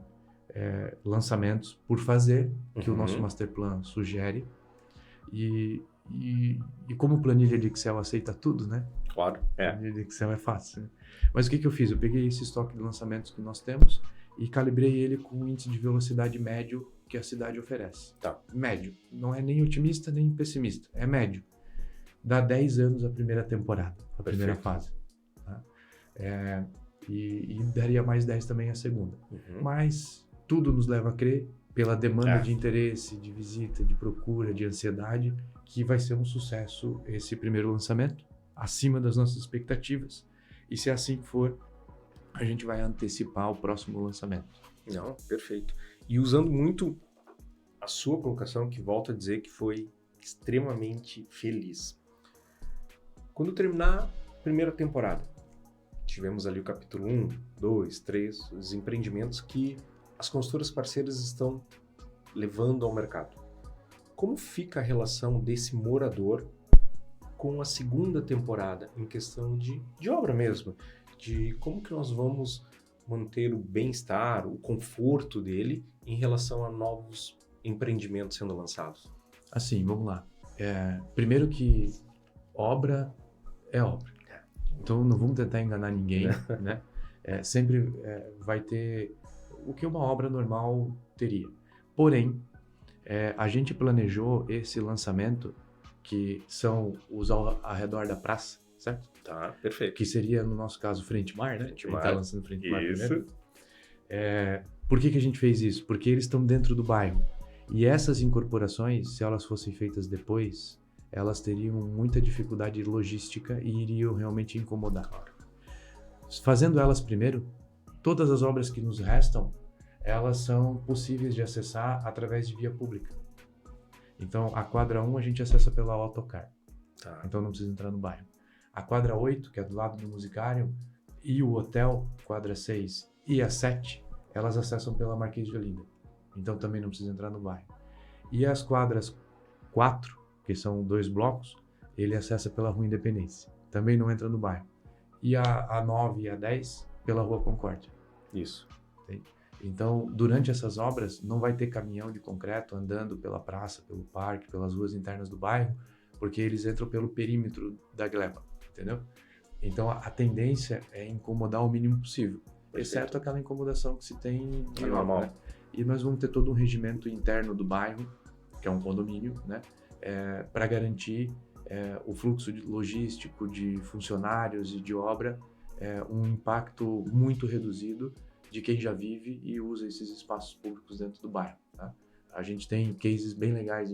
lançamentos por fazer, que o nosso master plan sugere, e como planilha de Excel aceita tudo, né? Claro. Planilha de Excel é fácil. Né? Mas o que eu fiz? Eu peguei esse estoque de lançamentos que nós temos e calibrei ele com o índice de velocidade médio que a cidade oferece. Tá. Médio. Não é nem otimista nem pessimista. É médio. Dá 10 anos a primeira temporada, a primeira fase. Tá? E daria mais 10 também a segunda. Mas tudo nos leva a crer, pela demanda de interesse, de visita, de procura, de ansiedade, que vai ser um sucesso esse primeiro lançamento, acima das nossas expectativas. E se assim for, a gente vai antecipar o próximo lançamento. Não, perfeito. E usando muito a sua colocação, que volto a dizer que foi extremamente feliz. Quando terminar a primeira temporada, tivemos ali o capítulo 1, 2, 3, os empreendimentos que as consultoras parceiras estão levando ao mercado. como fica a relação desse morador com a segunda temporada, em questão de obra mesmo, de como que nós vamos manter o bem-estar, o conforto dele em relação a novos empreendimentos sendo lançados? Assim, vamos lá. Primeiro que obra é obra. Então não vamos tentar enganar ninguém, né? Sempre vai ter o que uma obra normal teria. Porém, a gente planejou esse lançamento, que são os ao redor da praça, certo? Tá, perfeito. Que seria, no nosso caso, Frente Mar, né? Frente Mar. Ele tá lançando Frente Mar primeiro. Isso. Por que a gente fez isso? Porque eles estão dentro do bairro. E essas incorporações, se elas fossem feitas depois, elas teriam muita dificuldade logística e iriam realmente incomodar. Fazendo elas primeiro, todas as obras que nos restam, elas são possíveis de acessar através de via pública. Então, a quadra 1 a gente acessa pela Autocar. Tá. Então não precisa entrar no bairro. A quadra 8, que é do lado do Musicário, e o hotel, quadra 6 e a 7, elas acessam pela Marquês de Olinda. Então também não precisa entrar no bairro. E as quadras 4, que são 2 blocos, ele acessa pela Rua Independência. Também não entra no bairro. E a 9 e a 10 pela Rua Concórdia. Isso. Entende? Então, durante essas obras, não vai ter caminhão de concreto andando pela praça, pelo parque, pelas ruas internas do bairro, porque eles entram pelo perímetro da gleba, entendeu? Então, a tendência é incomodar o mínimo possível, exceto aquela incomodação que se tem de normal, né? E nós vamos ter todo um regimento interno do bairro, que é um condomínio, né? Para garantir o fluxo logístico de funcionários e de obra, um impacto muito reduzido de quem já vive e usa esses espaços públicos dentro do bairro. Tá? A gente tem cases bem legais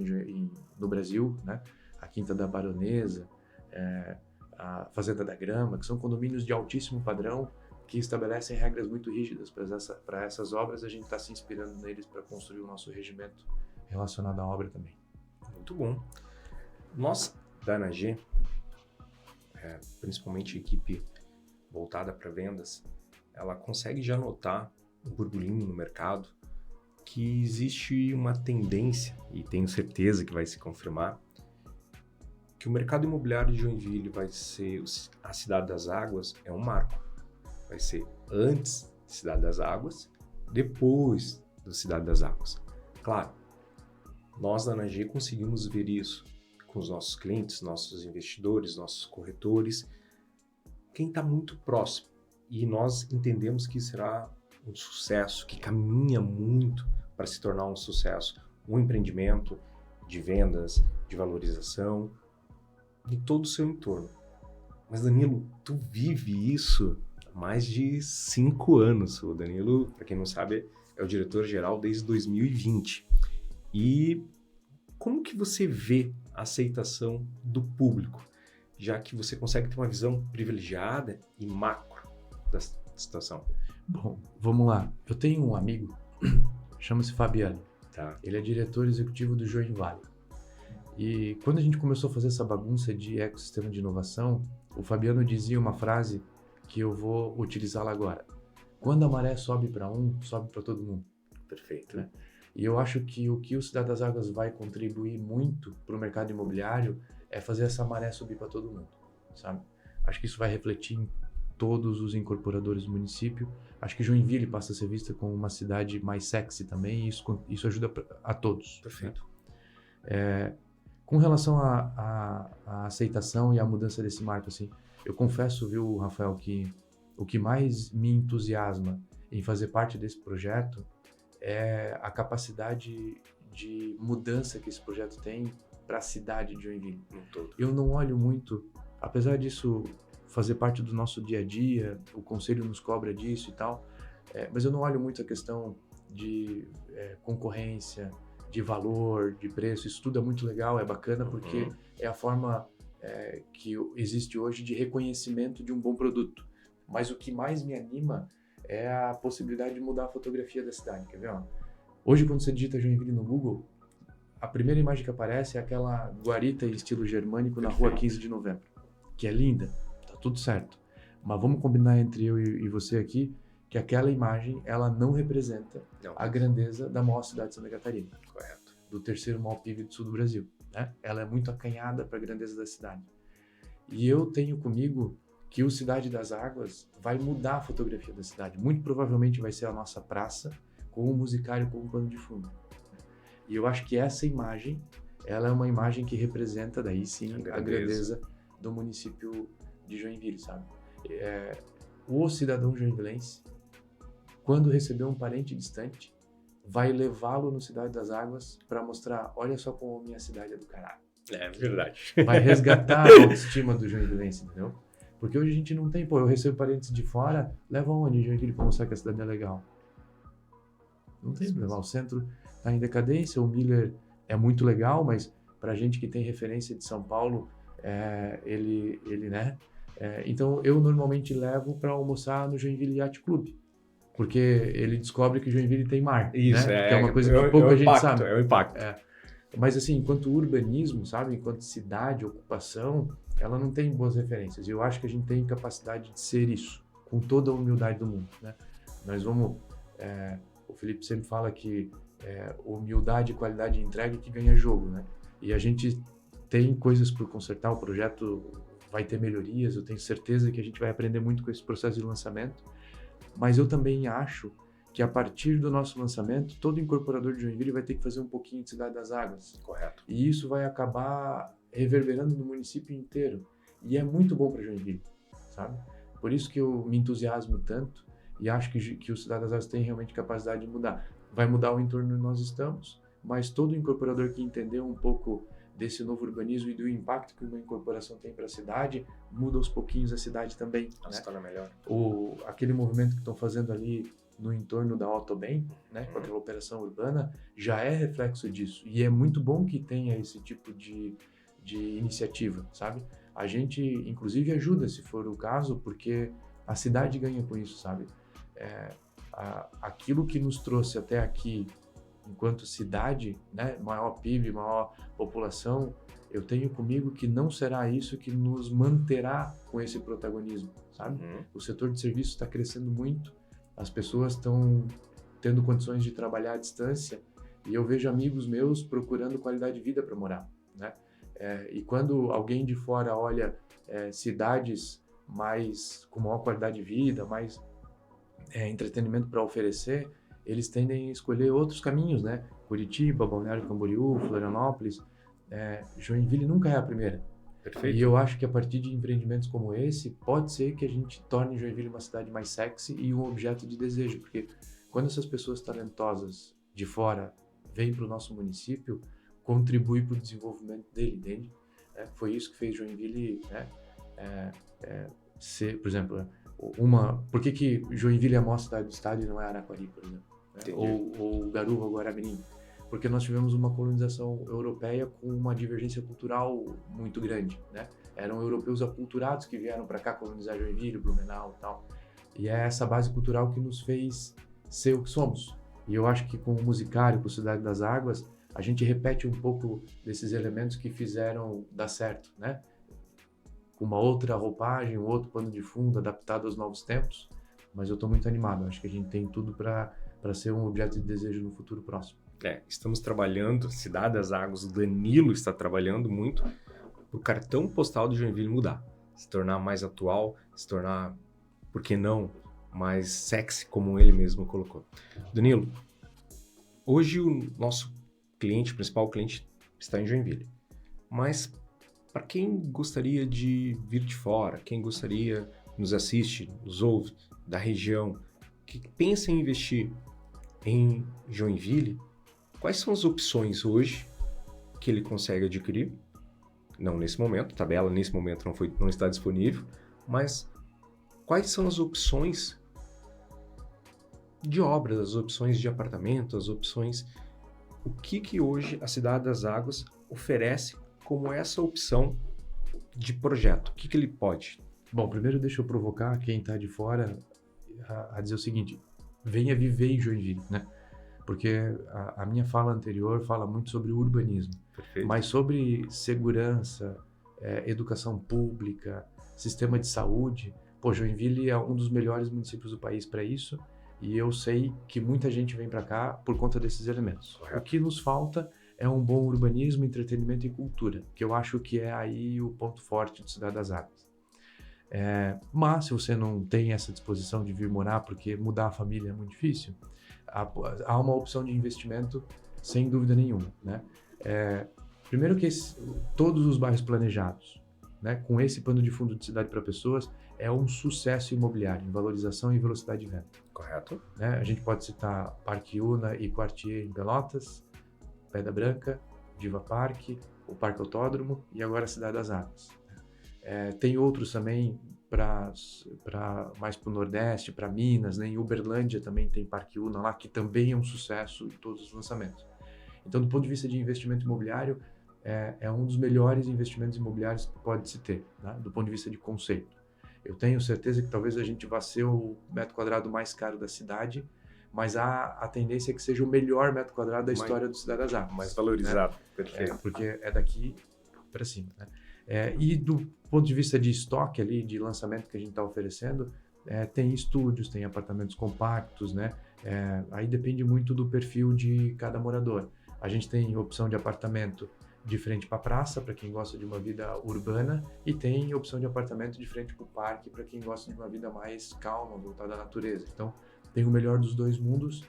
no Brasil, né? A Quinta da Baronesa, a Fazenda da Grama, que são condomínios de altíssimo padrão que estabelecem regras muito rígidas para essas obras. A gente está se inspirando neles para construir o nosso regimento relacionado à obra também. Muito bom. Nós, da ANAG, principalmente a equipe voltada para vendas, ela consegue já notar um burburinho no mercado que existe uma tendência, e tenho certeza que vai se confirmar, que o mercado imobiliário de Joinville vai ser a Cidade das Águas, é um marco. Vai ser antes da Cidade das Águas, depois da Cidade das Águas. Claro, nós da ANAG conseguimos ver isso com os nossos clientes, nossos investidores, nossos corretores, quem está muito próximo. E nós entendemos que será um sucesso, que caminha muito para se tornar um sucesso, um empreendimento de vendas, de valorização, de todo o seu entorno. Mas Danilo, tu vive isso há mais de 5 anos. O Danilo, para quem não sabe, é o diretor-geral desde 2020. E como que você vê a aceitação do público, já que você consegue ter uma visão privilegiada e macro da situação? Bom, vamos lá. Eu tenho um amigo, chama-se Fabiano. Tá. Ele é diretor executivo do Joinville. E quando a gente começou a fazer essa bagunça de ecossistema de inovação, o Fabiano dizia uma frase que eu vou utilizá-la agora. Quando a maré sobe para um, sobe para todo mundo. Perfeito. Né? E eu acho que o Cidade das Águas vai contribuir muito para o mercado imobiliário é fazer essa maré subir para todo mundo, sabe? Acho que isso vai refletir em todos os incorporadores do município. Acho que Joinville passa a ser vista como uma cidade mais sexy também, e isso ajuda a todos. Perfeito. Né? Com relação à aceitação e à mudança desse marco, assim, eu confesso, viu, Rafael, que o que mais me entusiasma em fazer parte desse projeto é a capacidade de mudança que esse projeto tem para a cidade de Joinville. Eu não olho muito, apesar disso fazer parte do nosso dia a dia, o conselho nos cobra disso e tal, mas eu não olho muito a questão de concorrência, de valor, de preço. Isso tudo é muito legal, é bacana, porque é a forma que existe hoje de reconhecimento de um bom produto. Mas o que mais me anima é a possibilidade de mudar a fotografia da cidade. Quer ver? Hoje, quando você digita Joinville no Google, a primeira imagem que aparece é aquela guarita em estilo germânico na rua 15 de novembro, que é linda, tá tudo certo. Mas vamos combinar entre eu e você aqui que aquela imagem, ela não representa a grandeza da maior cidade de Santa Catarina. Correto. do terceiro maior PIB do sul do Brasil, né? Ela é muito acanhada para a grandeza da cidade. E eu tenho comigo que o Cidade das Águas vai mudar a fotografia da cidade. Muito provavelmente vai ser a nossa praça com o musicário como pano de fundo. E eu acho que essa imagem, ela é uma imagem que representa daí sim a grandeza do município de Joinville, sabe? O cidadão joinvilense, quando receber um parente distante, vai levá-lo no Cidade das Águas para mostrar, olha só como a minha cidade é do caralho. É verdade. Vai resgatar a autoestima do joinvilense, entendeu? Porque hoje a gente não tem, eu recebo parentes de fora, leva onde em Joinville para mostrar que a cidade é legal? Não tem pra levar. O centro está em decadência, o Miller é muito legal, mas pra gente que tem referência de São Paulo, ele né? Então eu normalmente levo para almoçar no Joinville Yacht Club, porque ele descobre que o Joinville tem mar. Isso, né? Que é uma coisa que pouca gente sabe. É o impacto. Mas assim, enquanto urbanismo, sabe? Enquanto cidade, ocupação, ela não tem boas referências. E eu acho que a gente tem capacidade de ser isso, com toda a humildade do mundo, né? Nós vamos... o Felipe sempre fala que humildade e qualidade de entrega que ganha jogo, né? E a gente tem coisas por consertar, o projeto vai ter melhorias, eu tenho certeza que a gente vai aprender muito com esse processo de lançamento, mas eu também acho que a partir do nosso lançamento, todo incorporador de Joinville vai ter que fazer um pouquinho de Cidade das Águas. Correto. E isso vai acabar reverberando no município inteiro. E é muito bom para Joinville, sabe? Por isso que eu me entusiasmo tanto e acho que o Cidade das Águas tem realmente capacidade de mudar. Vai mudar o entorno onde nós estamos, mas todo incorporador que entendeu um pouco desse novo urbanismo e do impacto que uma incorporação tem para a cidade, muda aos pouquinhos a cidade também. Nossa, né? Tá na melhor. Aquele movimento que estão fazendo ali no entorno da Autobem, né, com aquela operação urbana, já é reflexo disso. E é muito bom que tenha esse tipo de iniciativa, sabe? A gente, inclusive, ajuda, se for o caso, porque a cidade ganha com isso, sabe? Aquilo que nos trouxe até aqui, enquanto cidade, né, maior PIB, maior população, eu tenho comigo que não será isso que nos manterá com esse protagonismo, sabe? O setor de serviços está crescendo muito, as pessoas estão tendo condições de trabalhar à distância e eu vejo amigos meus procurando qualidade de vida para morar, né? E quando alguém de fora olha cidades com maior qualidade de vida, mais entretenimento para oferecer, eles tendem a escolher outros caminhos, né? Curitiba, Balneário Camboriú, Florianópolis, Joinville nunca é a primeira. Perfeito. E eu acho que a partir de empreendimentos como esse, pode ser que a gente torne Joinville uma cidade mais sexy e um objeto de desejo, porque quando essas pessoas talentosas de fora vêm para o nosso município, contribui para o desenvolvimento dele, entende? Foi isso que fez Joinville, né? Ser, por exemplo, por que Joinville é a maior cidade do estado e não é Araquari, por exemplo? Né? Ou Garuva, ou Guaramirim? Porque nós tivemos uma colonização europeia com uma divergência cultural muito grande, né? Eram europeus aculturados que vieram para cá colonizar Joinville, Blumenau e tal. E é essa base cultural que nos fez ser o que somos. E eu acho que com o Musicário, com o Cidade das Águas, a gente repete um pouco desses elementos que fizeram dar certo, né? Com uma outra roupagem, um outro pano de fundo adaptado aos novos tempos. Mas eu estou muito animado. Acho que a gente tem tudo para ser um objeto de desejo no futuro próximo. Estamos trabalhando, Cidade das Águas, o Danilo está trabalhando muito para o cartão postal de Joinville mudar, se tornar mais atual, se tornar, por que não, mais sexy, como ele mesmo colocou. Danilo, hoje o nosso principal cliente está em Joinville, mas para quem gostaria de vir de fora, quem gostaria, nos assiste, nos ouve, da região, que pensa em investir em Joinville, quais são as opções hoje que ele consegue adquirir? Não nesse momento, a tabela nesse momento não está disponível, mas quais são as opções de obras, as opções de apartamento, as opções... O que hoje a Cidade das Águas oferece como essa opção de projeto? O que ele pode? Bom, primeiro deixa eu provocar quem está de fora a dizer o seguinte: venha viver em Joinville, né? Porque a minha fala anterior fala muito sobre urbanismo. Perfeito. Mas sobre segurança, educação pública, sistema de saúde. Joinville é um dos melhores municípios do país para isso, e eu sei que muita gente vem para cá por conta desses elementos. Correto. O que nos falta é um bom urbanismo, entretenimento e cultura, que eu acho que é aí o ponto forte do Cidade das Águas. Mas se você não tem essa disposição de vir morar, porque mudar a família é muito difícil, há uma opção de investimento sem dúvida nenhuma, né? Primeiro que todos os bairros planejados, né, com esse plano de fundo de cidade para pessoas, é um sucesso imobiliário em valorização e velocidade de venda. Correto. Né? A gente pode citar Parque Una e Quartier em Pelotas, Pedra Branca, Diva Parque, o Parque Autódromo e agora a Cidade das Águas. Tem outros também mais para o Nordeste, para Minas, né? Em Uberlândia também tem Parque Una lá, que também é um sucesso em todos os lançamentos. Então, do ponto de vista de investimento imobiliário, é um dos melhores investimentos imobiliários que pode se ter, né? Do ponto de vista de conceito. Eu tenho certeza que talvez a gente vá ser o metro quadrado mais caro da cidade, mas a tendência é que seja o melhor metro quadrado da história do Cidade das Águas. Mais valorizado, né? Perfeito. Porque é daqui para cima, né? E do ponto de vista de estoque ali, de lançamento que a gente está oferecendo, tem estúdios, tem apartamentos compactos, né? Aí depende muito do perfil de cada morador. A gente tem opção de apartamento de frente para a praça, para quem gosta de uma vida urbana, e tem opção de apartamento de frente para o parque, para quem gosta de uma vida mais calma, voltada à natureza. Então, tem o melhor dos dois mundos.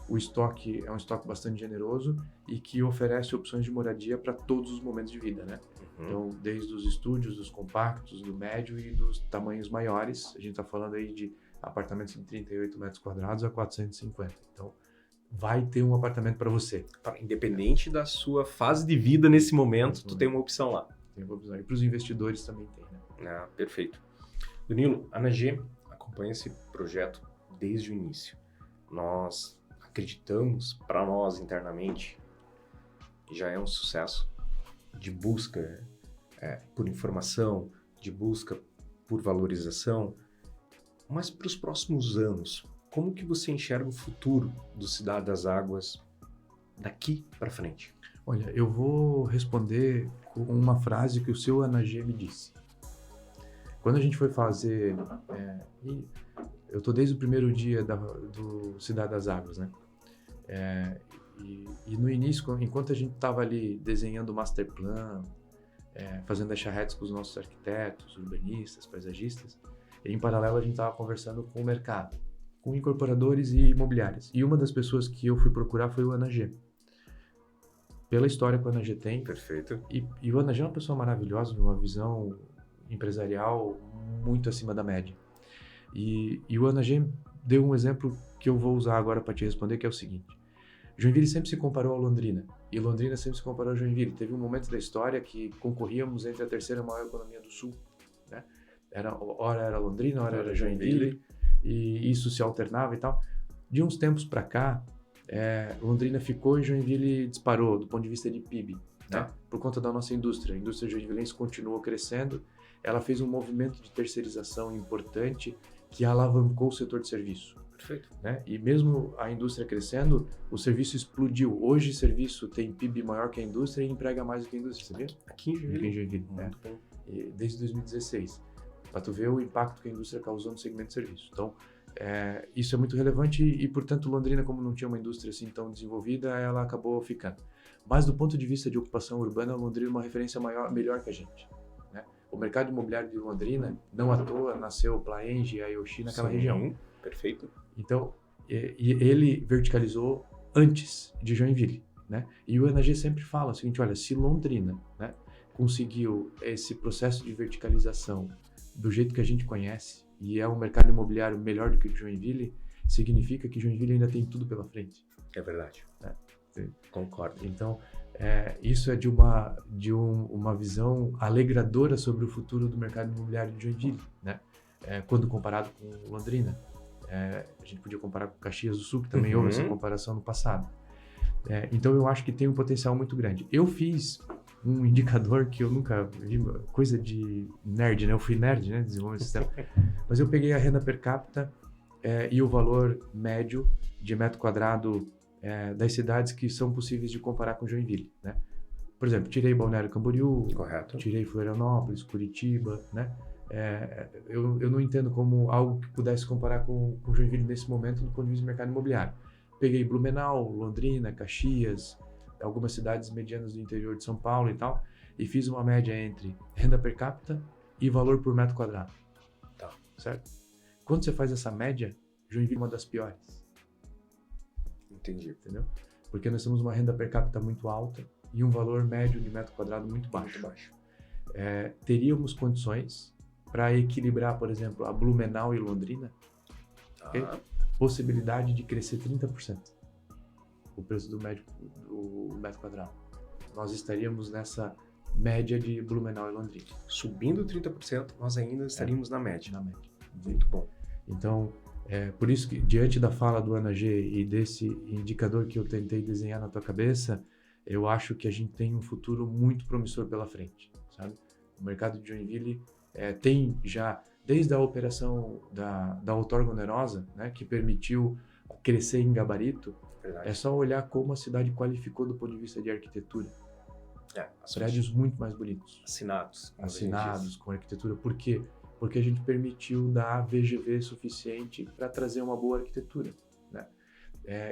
O estoque é um estoque bastante generoso e que oferece opções de moradia para todos os momentos de vida, né? Então, desde os estúdios, dos compactos, do médio e dos tamanhos maiores. A gente está falando aí de apartamentos de 38 metros quadrados a 450. Então, vai ter um apartamento para você. Independente da sua fase de vida nesse momento, tu tem uma opção lá. Tem uma opção. E para os investidores também tem, né? Perfeito. Danilo, a ANAG acompanha esse projeto desde o início. Nós acreditamos, para nós internamente, já é um sucesso de busca por informação, de busca por valorização, mas para os próximos anos, como que você enxerga o futuro do Cidade das Águas daqui para frente? Olha, eu vou responder com uma frase que o seu ANAG me disse. Quando a gente foi fazer... eu estou desde o primeiro dia do Cidade das Águas, né? E no início, enquanto a gente estava ali desenhando o master plan, fazendo as charretes com os nossos arquitetos, urbanistas, paisagistas, e em paralelo a gente estava conversando com o mercado, com incorporadores e imobiliárias. E uma das pessoas que eu fui procurar foi o ANAG. Pela história que o ANAG tem. Perfeito. E o ANAG é uma pessoa maravilhosa, uma visão empresarial muito acima da média. E o ANAG deu um exemplo que eu vou usar agora para te responder, que é o seguinte. Joinville sempre se comparou a Londrina, e Londrina sempre se comparou a Joinville. Teve um momento da história que concorríamos entre a terceira maior economia do Sul, né? Ora era Londrina, ora era Joinville, e isso se alternava e tal. De uns tempos para cá, Londrina ficou e Joinville disparou do ponto de vista de PIB, né? Por conta da nossa indústria. A indústria joinvilense continuou crescendo, ela fez um movimento de terceirização importante que alavancou o setor de serviço. Perfeito. Né? E mesmo a indústria crescendo, o serviço explodiu. Hoje, o serviço tem PIB maior que a indústria e emprega mais do que a indústria, sabia? Aqui em Joinville. Muito bom. E desde 2016. Para tu ver o impacto que a indústria causou no segmento de serviço. Então, isso é muito relevante e, portanto, Londrina, como não tinha uma indústria assim tão desenvolvida, ela acabou ficando. Mas, do ponto de vista de ocupação urbana, Londrina é uma referência melhor que a gente. Né? O mercado imobiliário de Londrina, não à toa, nasceu Plaenge e Ayoshi naquela região. Perfeito. Então, ele verticalizou antes de Joinville, né? E o ANAG sempre fala o seguinte, olha, se Londrina, né, conseguiu esse processo de verticalização do jeito que a gente conhece, e é um mercado imobiliário melhor do que o de Joinville, significa que Joinville ainda tem tudo pela frente. É verdade. Concordo. Então, isso é de uma visão alegradora sobre o futuro do mercado imobiliário de Joinville, né? Quando comparado com Londrina. A gente podia comparar com Caxias do Sul, que também houve essa comparação no passado. Então, eu acho que tem um potencial muito grande. Eu fiz um indicador que eu nunca vi, coisa de nerd, né? Eu fui nerd, né? Desenvolvimento de sistema. Mas eu peguei a renda per capita e o valor médio de metro quadrado das cidades que são possíveis de comparar com Joinville, né? Por exemplo, tirei Balneário Camboriú, correto, tirei Florianópolis, Curitiba, né? Eu não entendo como algo que pudesse comparar com Joinville nesse momento do ponto de vista do mercado imobiliário. Peguei Blumenau, Londrina, Caxias, algumas cidades medianas do interior de São Paulo e tal, e fiz uma média entre renda per capita e valor por metro quadrado. Tá. Certo? Quando você faz essa média, Joinville é uma das piores. Entendi. Entendeu? Porque nós temos uma renda per capita muito alta e um valor médio de metro quadrado muito baixo. Teríamos condições para equilibrar, por exemplo, a Blumenau e Londrina, okay? Possibilidade de crescer 30% o preço do metro quadrado. Nós estaríamos nessa média de Blumenau e Londrina. Subindo 30%, nós ainda estaríamos na média. Na média. Muito bom. Então, por isso que, diante da fala do Ana G e desse indicador que eu tentei desenhar na tua cabeça, eu acho que a gente tem um futuro muito promissor pela frente, sabe? O mercado de Joinville tem já, desde a operação da outorga onerosa, né, que permitiu crescer em gabarito, Verdade. É só olhar como a cidade qualificou do ponto de vista de arquitetura. Prédios muito mais bonitos. Assinados com arquitetura. Por quê? Porque a gente permitiu dar VGV suficiente para trazer uma boa arquitetura, né?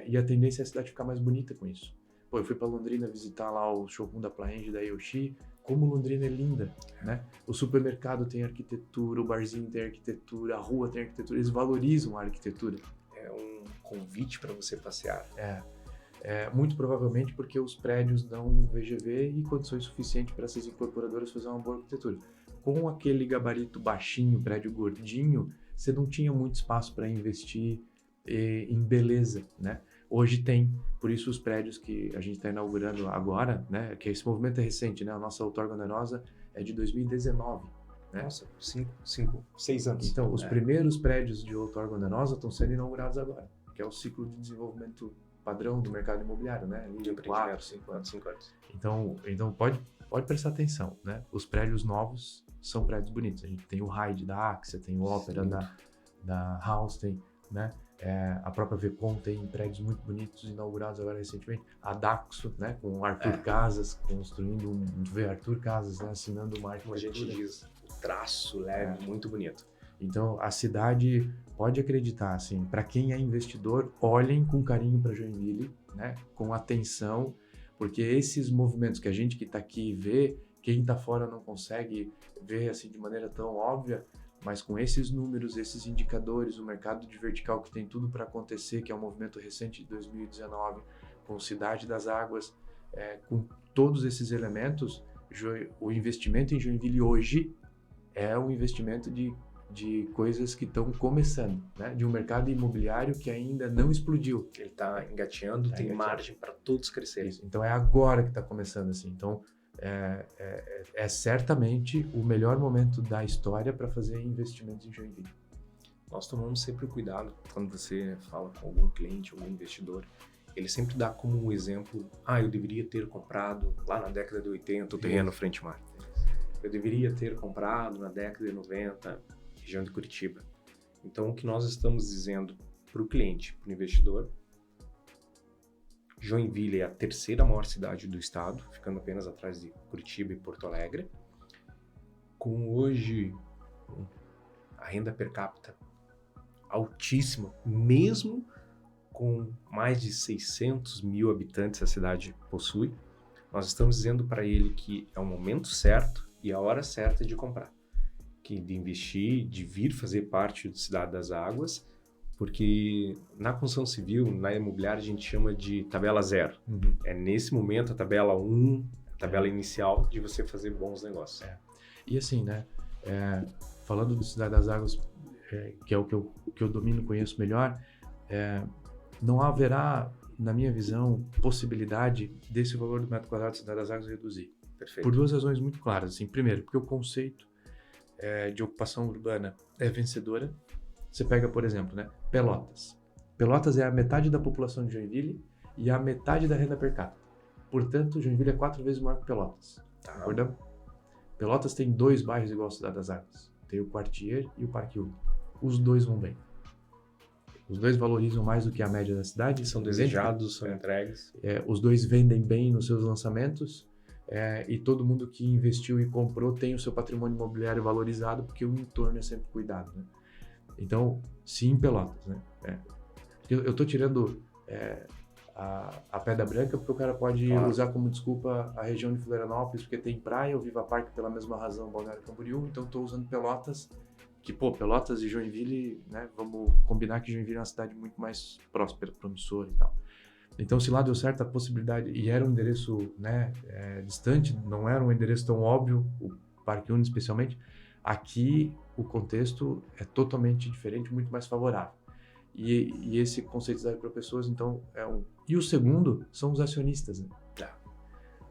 E a tendência é a cidade ficar mais bonita com isso. Pô, eu fui para Londrina visitar lá o showroom da Plaenge, da Yoshi. Como Londrina é linda, né? O supermercado tem arquitetura, o barzinho tem arquitetura, a rua tem arquitetura. Eles valorizam a arquitetura. É um convite para você passear. Muito provavelmente porque os prédios dão VGV e condições suficientes para essas incorporadoras fazer uma boa arquitetura. Com aquele gabarito baixinho, prédio gordinho, você não tinha muito espaço para investir em beleza, né? Hoje tem, por isso os prédios que a gente está inaugurando agora, né? Que esse movimento é recente, né? A nossa outorga onerosa é de 2019. Né? Nossa, 6 anos. Então, os primeiros prédios de outorga onerosa estão sendo inaugurados agora, que é o ciclo de desenvolvimento padrão do mercado imobiliário, né? De 4, 5 anos. Então pode prestar atenção, né? Os prédios novos são prédios bonitos. A gente tem o Hyde da Axia, tem o Opera da Houston, né? A própria Vecom tem prédios muito bonitos inaugurados agora recentemente. A Daxo, né? Com o Arthur Casas, construindo Arthur Casas, né? Assinando uma arquitetura. Como a gente diz, o traço leve, muito bonito. Então, a cidade pode acreditar, assim, para quem é investidor, olhem com carinho para Joinville, né? Com atenção, porque esses movimentos que a gente que está aqui vê, quem está fora não consegue ver assim de maneira tão óbvia, mas com esses números, esses indicadores, o mercado de vertical que tem tudo para acontecer, que é um movimento recente de 2019, com Cidade das Águas, com todos esses elementos, o investimento em Joinville hoje é um investimento de coisas que estão começando, né? De um mercado imobiliário que ainda não explodiu. Ele está engateando, tem margem para todos crescerem. Isso. Então é agora que está começando assim. Então é certamente o melhor momento da história para fazer investimentos em Joinville. Nós tomamos sempre o cuidado quando você fala com algum cliente, algum investidor, ele sempre dá como um exemplo, eu deveria ter comprado lá na década de 80 o terreno frente ao mar. Eu deveria ter comprado na década de 90 região de Curitiba. Então, o que nós estamos dizendo para o cliente, para o investidor, Joinville é a terceira maior cidade do estado, ficando apenas atrás de Curitiba e Porto Alegre, com hoje a renda per capita altíssima, mesmo com mais de 600 mil habitantes a cidade possui. Nós estamos dizendo para ele que é o momento certo e a hora certa de comprar, de investir, de vir fazer parte do Cidade das Águas, porque na construção civil, na imobiliária, a gente chama de tabela 0. Uhum. É nesse momento a tabela 1, a tabela inicial de você fazer bons negócios. E assim, né, falando do Cidade das Águas, que é o que eu domino e conheço melhor, não haverá, na minha visão, possibilidade desse valor do metro quadrado da Cidade das Águas reduzir. Perfeito. Por duas razões muito claras. Assim, primeiro, porque o conceito de ocupação urbana é vencedora. Você pega, por exemplo, né, Pelotas. Pelotas é a metade da população de Joinville e a metade da renda per capita. Portanto, Joinville é 4 vezes maior que Pelotas. Concordamos? Pelotas tem 2 bairros igual a Cidade das Águas. Tem o Quartier e o Parque Hugo. Os 2 vão bem. Os 2 valorizam mais do que a média da cidade. São desejados, são entregues. Os 2 vendem bem nos seus lançamentos. E todo mundo que investiu e comprou tem o seu patrimônio imobiliário valorizado, porque o entorno é sempre cuidado, né? Então, sim, Pelotas, né? Eu estou tirando a Pedra Branca, porque o cara pode usar como desculpa a região de Florianópolis, porque tem praia, o Viva Parque pela mesma razão, Balneário Camboriú, então estou usando Pelotas, que Pelotas e Joinville, né, vamos combinar que Joinville é uma cidade muito mais próspera, promissora e tal. Então, se lá deu certo a possibilidade, e era um endereço, né, distante, não era um endereço tão óbvio, o Parque Uno especialmente, aqui o contexto é totalmente diferente, muito mais favorável. E esse conceito de para pessoas, então, E o segundo são os acionistas, né?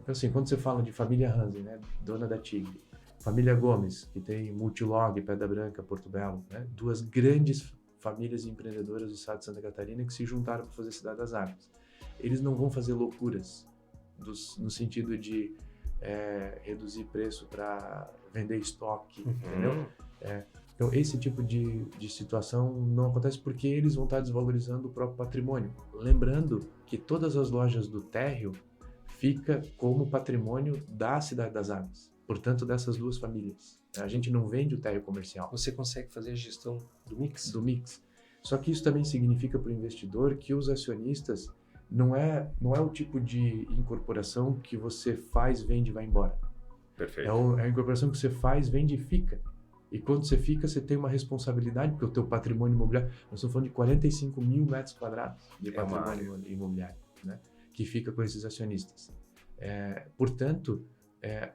Então, assim, quando você fala de família Hansen, né, dona da Tigre, família Gomes, que tem Multilog, Pedra Branca, Porto Belo, né, duas grandes famílias empreendedoras do estado de Santa Catarina que se juntaram para fazer Cidade das Águas. Eles não vão fazer loucuras no sentido de reduzir preço para vender estoque, entendeu? Então, esse tipo de situação não acontece porque eles vão estar desvalorizando o próprio patrimônio. Lembrando que todas as lojas do térreo fica como patrimônio da Cidade das Águas, portanto, dessas duas famílias. A gente não vende o térreo comercial. Você consegue fazer a gestão do mix? Do mix. Só que isso também significa para o investidor que os acionistas não é o tipo de incorporação que você faz, vende e vai embora. Perfeito. É a incorporação que você faz, vende e fica. E quando você fica, você tem uma responsabilidade, porque o teu patrimônio imobiliário, nós estamos falando de 45 mil metros quadrados de patrimônio imobiliário, né, que fica com esses acionistas. Portanto,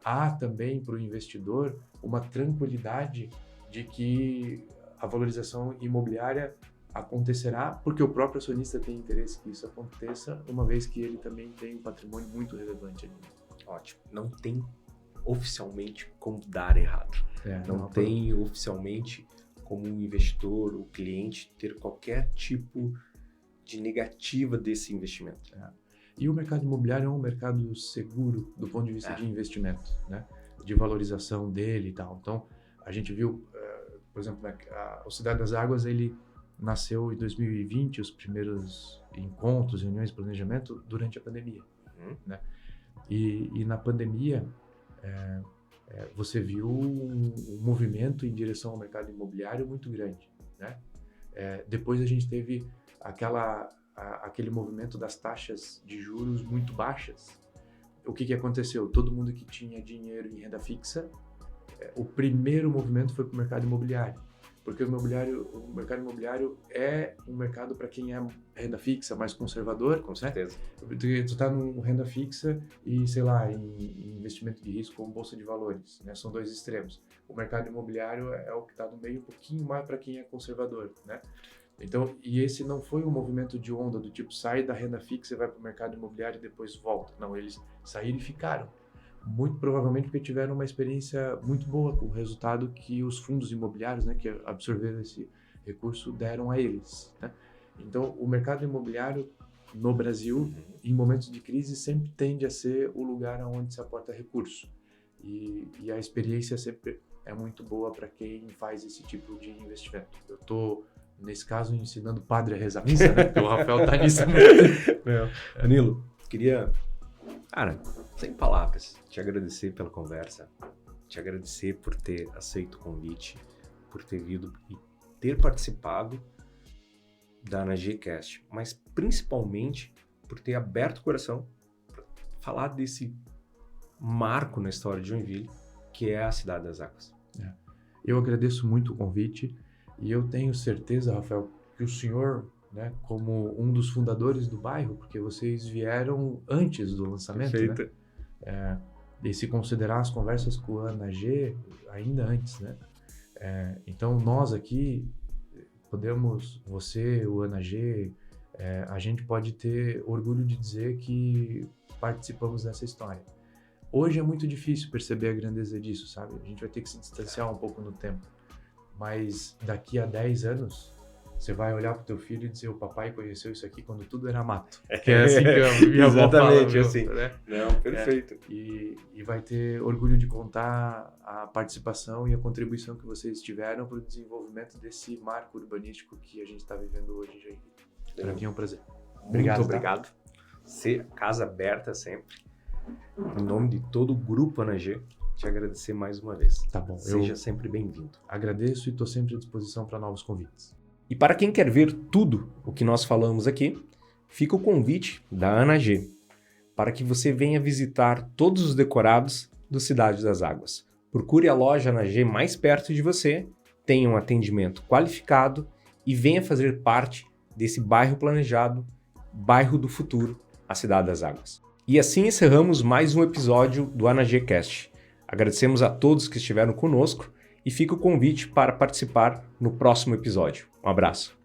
há também para o investidor uma tranquilidade de que a valorização imobiliária acontecerá, porque o próprio acionista tem interesse que isso aconteça, uma vez que ele também tem um patrimônio muito relevante ali. Ótimo. Não tem oficialmente como dar errado. Não tem oficialmente como um investidor, o cliente, ter qualquer tipo de negativa desse investimento. E o mercado imobiliário é um mercado seguro do ponto de vista de investimento, né? De valorização dele e tal. Então, a gente viu, por exemplo, o Cidade das Águas, ele nasceu em 2020, os primeiros encontros, reuniões de planejamento durante a pandemia, né? E na pandemia, você viu um movimento em direção ao mercado imobiliário muito grande, né? Depois a gente teve aquele movimento das taxas de juros muito baixas. O que aconteceu? Todo mundo que tinha dinheiro em renda fixa, o primeiro movimento foi para o mercado imobiliário, porque o mercado imobiliário é um mercado para quem é renda fixa, mais conservador. Com certeza. Né? Tu está num renda fixa e, sei lá, em investimento de risco como bolsa de valores, né? São dois extremos. O mercado imobiliário é o que está no meio, um pouquinho mais para quem é conservador, né? Então, e esse não foi um movimento de onda do tipo, sai da renda fixa e vai para o mercado imobiliário e depois volta. Não, eles saíram e ficaram. Muito provavelmente porque tiveram uma experiência muito boa com o resultado que os fundos imobiliários, né, que absorveram esse recurso, deram a eles, né? Então, o mercado imobiliário no Brasil, em momentos de crise, sempre tende a ser o lugar onde se aporta recurso. E a experiência sempre é muito boa para quem faz esse tipo de investimento. Eu estou, nesse caso, ensinando o padre a rezar missa, né? Porque o Rafael está nisso muito. Danilo, queria... Cara, sem palavras, te agradecer pela conversa, te agradecer por ter aceito o convite, por ter vindo e ter participado da AnaGcast, mas principalmente por ter aberto o coração para falar desse marco na história de Joinville, que é a Cidade das Águas. Eu agradeço muito o convite e eu tenho certeza, Rafael, que o senhor, né, como um dos fundadores do bairro, porque vocês vieram antes do lançamento, perfeito, né? E se considerar as conversas com o AnaG, ainda antes, né? Então nós aqui podemos, você, o AnaG, a gente pode ter orgulho de dizer que participamos dessa história. Hoje é muito difícil perceber a grandeza disso, sabe? A gente vai ter que se distanciar um pouco no tempo, mas daqui a 10 anos você vai olhar pro teu filho e dizer, o papai conheceu isso aqui quando tudo era mato. Que é assim que a minha avó fala. Exatamente, assim. Né? Não, perfeito. E vai ter orgulho de contar a participação e a contribuição que vocês tiveram para o desenvolvimento desse marco urbanístico que a gente está vivendo hoje em Joinville. Para mim é um prazer. Muito obrigado. Casa aberta sempre. Em nome de todo o Grupo AnaG, te agradecer mais uma vez. Tá bom. Seja sempre bem-vindo. Agradeço e estou sempre à disposição para novos convites. E para quem quer ver tudo o que nós falamos aqui, fica o convite da Ana G para que você venha visitar todos os decorados do Cidade das Águas. Procure a loja Ana G mais perto de você, tenha um atendimento qualificado e venha fazer parte desse bairro planejado, bairro do futuro, a Cidade das Águas. E assim encerramos mais um episódio do AnaGcast. Agradecemos a todos que estiveram conosco e fica o convite para participar no próximo episódio. Um abraço.